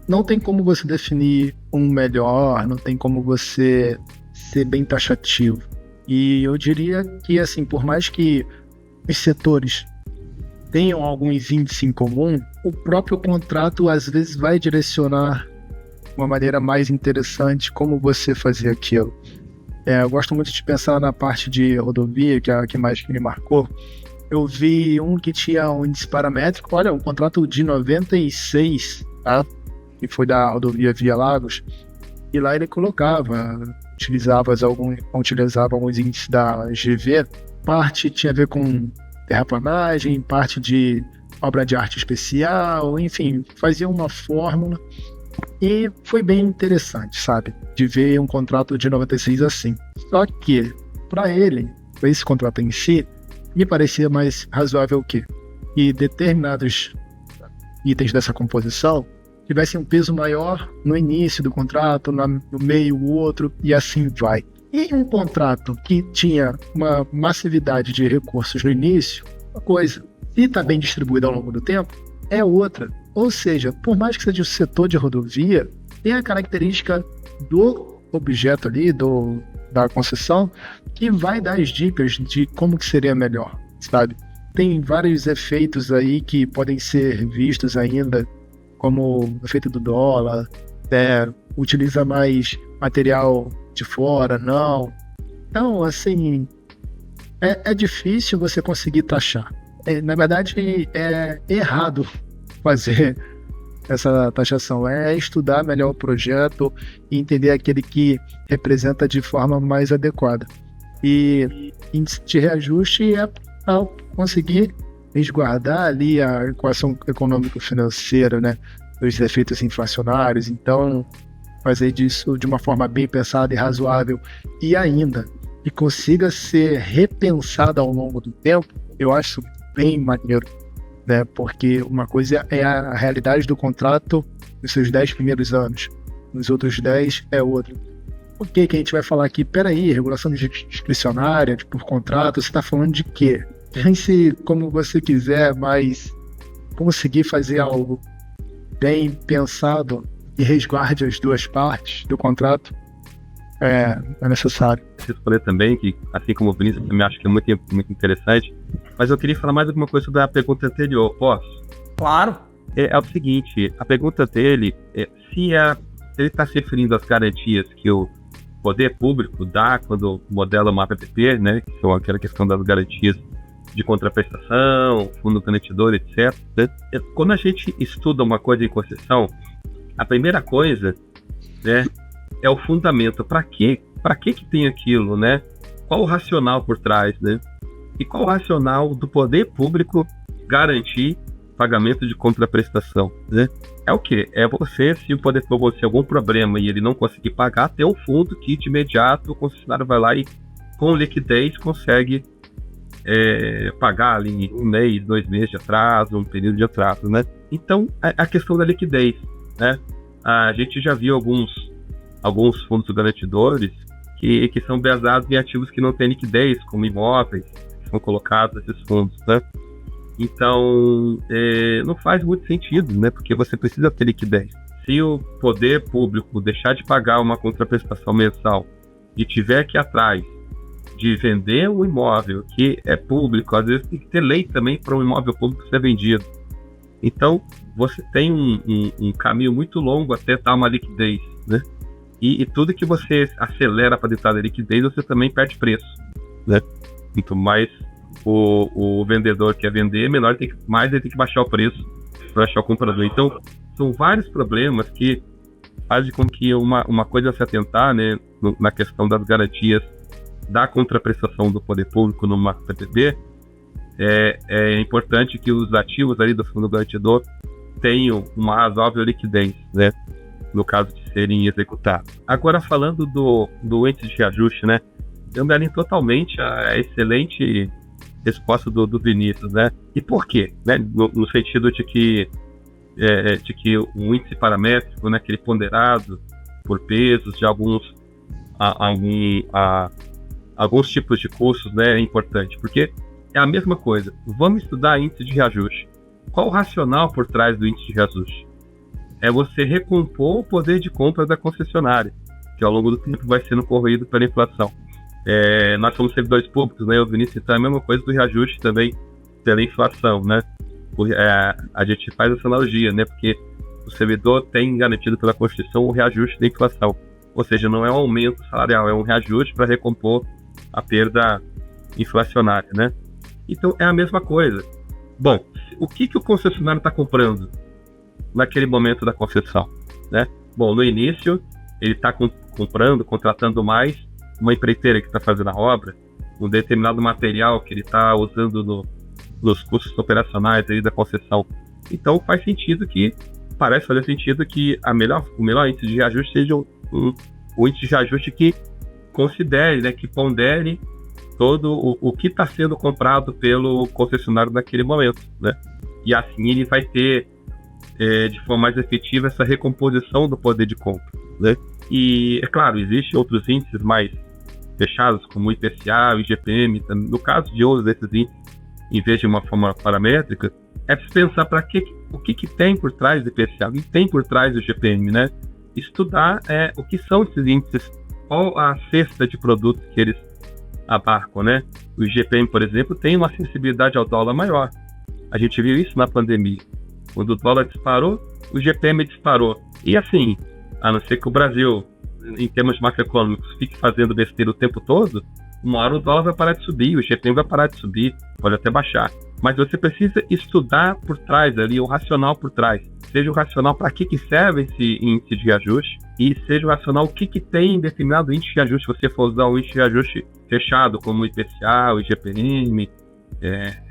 não tem como você definir um melhor, não tem como você ser bem taxativo. E eu diria que, assim, por mais que os setores tenham alguns índices em comum, o próprio contrato às vezes vai direcionar de uma maneira mais interessante como você fazer aquilo. Eu gosto muito de pensar na parte de rodovia, que é a que mais me marcou. Eu vi um que tinha um índice paramétrico, olha, um contrato de 96, tá? Que foi da rodovia Via Lagos, e lá ele utilizava alguns índices da GV. Parte tinha a ver com terraplanagem, parte de obra de arte especial, enfim, fazia uma fórmula e foi bem interessante, sabe, de ver um contrato de 96 assim. Só que, para esse contrato em si, me parecia mais razoável o quê? Que determinados itens dessa composição tivessem um peso maior no início do contrato, no meio o outro, e assim vai. E um contrato que tinha uma massividade de recursos no início, uma coisa, se está bem distribuído ao longo do tempo, é outra. Ou seja, por mais que seja o setor de rodovia, tem a característica do objeto ali, da concessão, que vai dar as dicas de como que seria melhor, sabe? Tem vários efeitos aí que podem ser vistos ainda, como o efeito do dólar, utiliza mais material de fora, não. Então, assim, é difícil você conseguir taxar. Na verdade, é errado fazer essa taxação. É estudar melhor o projeto e entender aquele que representa de forma mais adequada. E índice de reajuste é conseguir resguardar ali a equação econômico-financeira, né, dos efeitos inflacionários. Então, fazer disso de uma forma bem pensada e razoável e ainda que consiga ser repensada ao longo do tempo, eu acho bem maneiro, né? Porque uma coisa é a realidade do contrato nos seus 10 primeiros anos, nos outros 10 é outra. Por que a gente vai falar aqui? Peraí, regulação discricionária por contrato, você está falando de quê? Pense como você quiser, mas conseguir fazer algo bem pensado e resguarde as duas partes do contrato é necessário. Preciso falar também que, assim como o Vinícius, eu também acho que é muito interessante, mas eu queria falar mais alguma coisa sobre a pergunta anterior. Posso? Claro. É o seguinte, a pergunta dele é se ele está se referindo às garantias que o poder público dá quando modela uma PPP, né, que são aquela questão das garantias de contraprestação, fundo garantidor, etc. Né? Quando a gente estuda uma coisa em concessão, a primeira coisa, né, é o fundamento. Para quê? Para que tem aquilo, né? Qual o racional por trás, né? E qual o racional do poder público garantir pagamento de contraprestação, né? É o quê? É você, se o poder público ter algum problema e ele não conseguir pagar, ter um fundo que de imediato o concessionário vai lá e com liquidez consegue pagar ali 1 mês, 2 meses de atraso, um período de atraso, né? Então, a questão da liquidez, né? A gente já viu alguns fundos garantidores que são baseados em ativos que não têm liquidez, como imóveis, que são colocados nesses fundos, né? Então, não faz muito sentido, né? Porque você precisa ter liquidez. Se o poder público deixar de pagar uma contraprestação mensal e tiver que ir atrás de vender um imóvel que é público, às vezes tem que ter lei também para um imóvel público ser vendido. Então, você tem um caminho muito longo até dar uma liquidez, né? E tudo que você acelera para tentar da liquidez, você também perde preço, né? Então, mais o vendedor quer vender, menor mais ele tem que baixar o preço para achar o comprador. Então, são vários problemas que fazem com que uma coisa a se atentar, né, na questão das garantias da contraprestação do poder público numa PPP. É importante que os ativos ali do fundo garantidor tenham uma razoável liquidez, né, no caso de serem executados. Agora, falando do índice de reajuste, né, eu me alinho totalmente a excelente resposta do Vinícius, né? E por quê? Né? No sentido de que o índice paramétrico, né, aquele ponderado por pesos de alguns tipos de custos, né, é importante, porque é a mesma coisa. Vamos estudar índice de reajuste. Qual o racional por trás do índice de reajuste? É você recompor o poder de compra da concessionária, que ao longo do tempo vai sendo corroído pela inflação. Nós somos servidores públicos, né? O Vinícius, então é a mesma coisa do reajuste também pela inflação, né? A gente faz essa analogia, né? Porque o servidor tem garantido pela Constituição o reajuste da inflação, ou seja, não é um aumento salarial, é um reajuste para recompor a perda inflacionária, né? Então é a mesma coisa. Bom, o que o concessionário está comprando naquele momento da concessão, né? Bom, no início ele está contratando mais uma empreiteira que está fazendo a obra, um determinado material que ele está usando nos custos operacionais aí da concessão. Então parece fazer sentido que o melhor índice de reajuste seja o índice de reajuste que considere, né, que pondere todo o que está sendo comprado pelo concessionário naquele momento, né? E assim ele vai ter de forma mais efetiva essa recomposição do poder de compra, né? E, é claro, existem outros índices mais fechados, como o IPCA, o IGPM. No caso de outros desses índices, em vez de uma forma paramétrica, é preciso pensar o que tem por trás do IPCA, o que tem por trás do IGPM, né? Estudar o que são esses índices, qual a cesta de produtos que eles abarcam, né? O IGPM, por exemplo, tem uma sensibilidade ao dólar maior. A gente viu isso na pandemia. Quando o dólar disparou, o IGPM disparou. E assim, a não ser que o Brasil, em termos macroeconômicos, fique fazendo besteira o tempo todo, uma hora o dólar vai parar de subir, o IGPM vai parar de subir, pode até baixar. Mas você precisa estudar por trás ali, o racional por trás. Seja o racional para que serve esse índice de reajuste e seja o racional o que tem em determinado índice de reajuste. Se você for usar um índice de reajuste fechado, como o IPCA, o IGPM,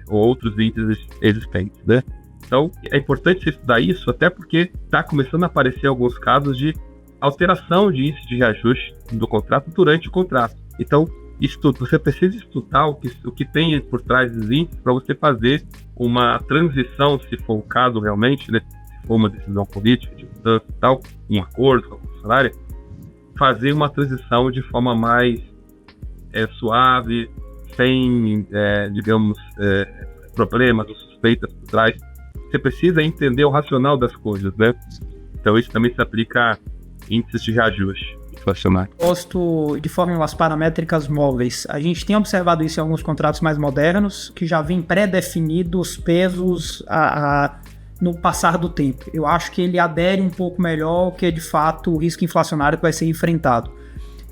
ou outros índices existentes, né? Então, é importante você estudar isso, até porque está começando a aparecer alguns casos de alteração de índice de reajuste do contrato durante o contrato. Então, você precisa estudar o que tem por trás dos índices para você fazer uma transição, se for o caso realmente, né? Se for uma decisão política, de mudança e tal, um acordo com a concessionária, fazer uma transição de forma mais sem, digamos, problemas ou suspeitas por trás, você precisa entender o racional das coisas, né? Então isso também se aplica a índices de reajuste inflacionário. Gosto de fórmulas paramétricas móveis. A gente tem observado isso em alguns contratos mais modernos, que já vem pré-definidos pesos no passar do tempo. Eu acho que ele adere um pouco melhor ao que, de fato, o risco inflacionário que vai ser enfrentado.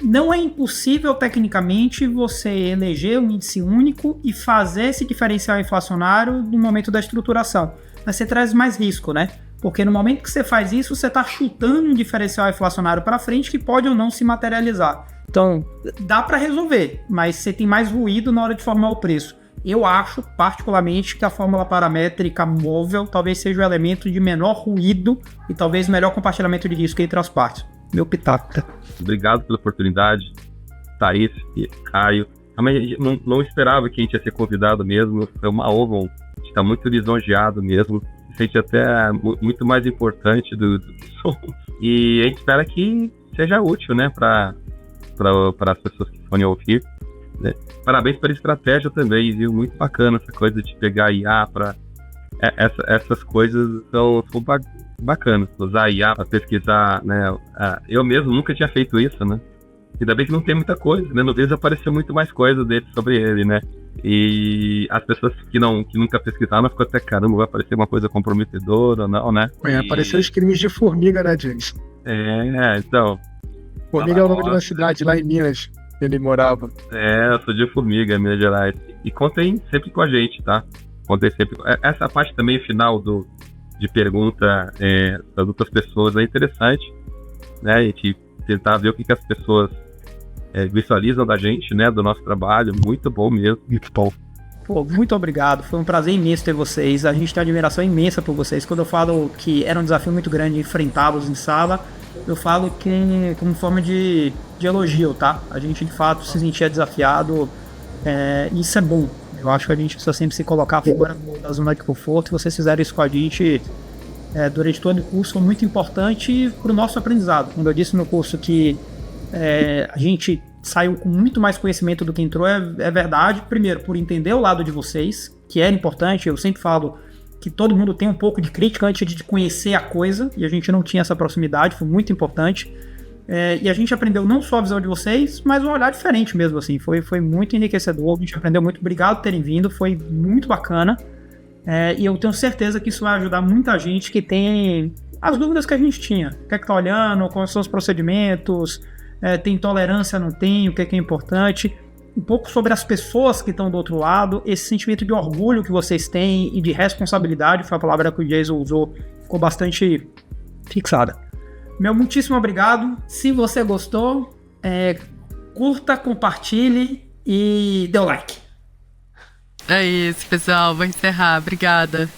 Não é impossível, tecnicamente, você eleger um índice único e fazer esse diferencial inflacionário no momento da estruturação. Mas você traz mais risco, né? Porque no momento que você faz isso, você está chutando um diferencial inflacionário para frente que pode ou não se materializar. Então, dá para resolver, mas você tem mais ruído na hora de formar o preço. Eu acho, particularmente, que a fórmula paramétrica móvel talvez seja o elemento de menor ruído e talvez melhor compartilhamento de risco entre as partes. Meu pitaco. Obrigado pela oportunidade, Thaís e Caio. Também não esperava que a gente ia ser convidado mesmo. Foi uma honra, a gente está muito lisonjeado mesmo. Se sente até muito mais importante do som. E a gente espera que seja útil, né, para as pessoas que forem ouvir. Né? Parabéns pela estratégia também, viu? Muito bacana essa coisa de pegar IA para... Essas coisas são bacanas. Usar IA para pesquisar, né? Eu mesmo nunca tinha feito isso, né? Ainda bem que não tem muita coisa, né? No Deus apareceu muito mais coisa dele sobre ele, né? E as pessoas que nunca pesquisaram ficam até, caramba, vai aparecer uma coisa comprometedora ou não, né? Apareceu os crimes de Formiga, né, James? Então... Formiga é o nome de uma cidade lá em Minas, que ele morava. Eu sou de Formiga, Minas Gerais. E contem sempre com a gente, tá? Contem sempre. Essa parte também final de pergunta das outras pessoas é interessante, né? A gente tentar ver o que as pessoas visualizam da gente, né? Do nosso trabalho. Muito bom mesmo. Muito bom. Pô, muito obrigado. Foi um prazer imenso ter vocês. A gente tem uma admiração imensa por vocês. Quando eu falo que era um desafio muito grande enfrentá-los em sala, eu falo que como forma de elogio, tá? A gente, de fato, se sentia desafiado. Isso é bom. Eu acho que a gente precisa sempre se colocar fora da zona de conforto. E vocês fizeram isso com a gente durante todo o curso. Foi muito importante para o nosso aprendizado. Quando eu disse no curso que a gente saiu com muito mais conhecimento do que entrou, é verdade. Primeiro, por entender o lado de vocês, que era importante. Eu sempre falo que todo mundo tem um pouco de crítica antes de conhecer a coisa, e a gente não tinha essa proximidade, foi muito importante. E a gente aprendeu não só a visão de vocês, mas um olhar diferente mesmo, assim. Foi muito enriquecedor, a gente aprendeu muito. Obrigado por terem vindo, foi muito bacana. E eu tenho certeza que isso vai ajudar muita gente que tem as dúvidas que a gente tinha. O que é que tá olhando, quais são os procedimentos, tem intolerância, não tem, o que é importante. Um pouco sobre as pessoas que estão do outro lado, esse sentimento de orgulho que vocês têm e de responsabilidade, foi a palavra que o Jason usou, ficou bastante fixada. Meu muitíssimo obrigado. Se você gostou, curta, compartilhe e dê o like. É isso, pessoal. Vou encerrar. Obrigada.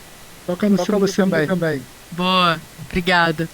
Toca no seu também. Boa. Obrigada.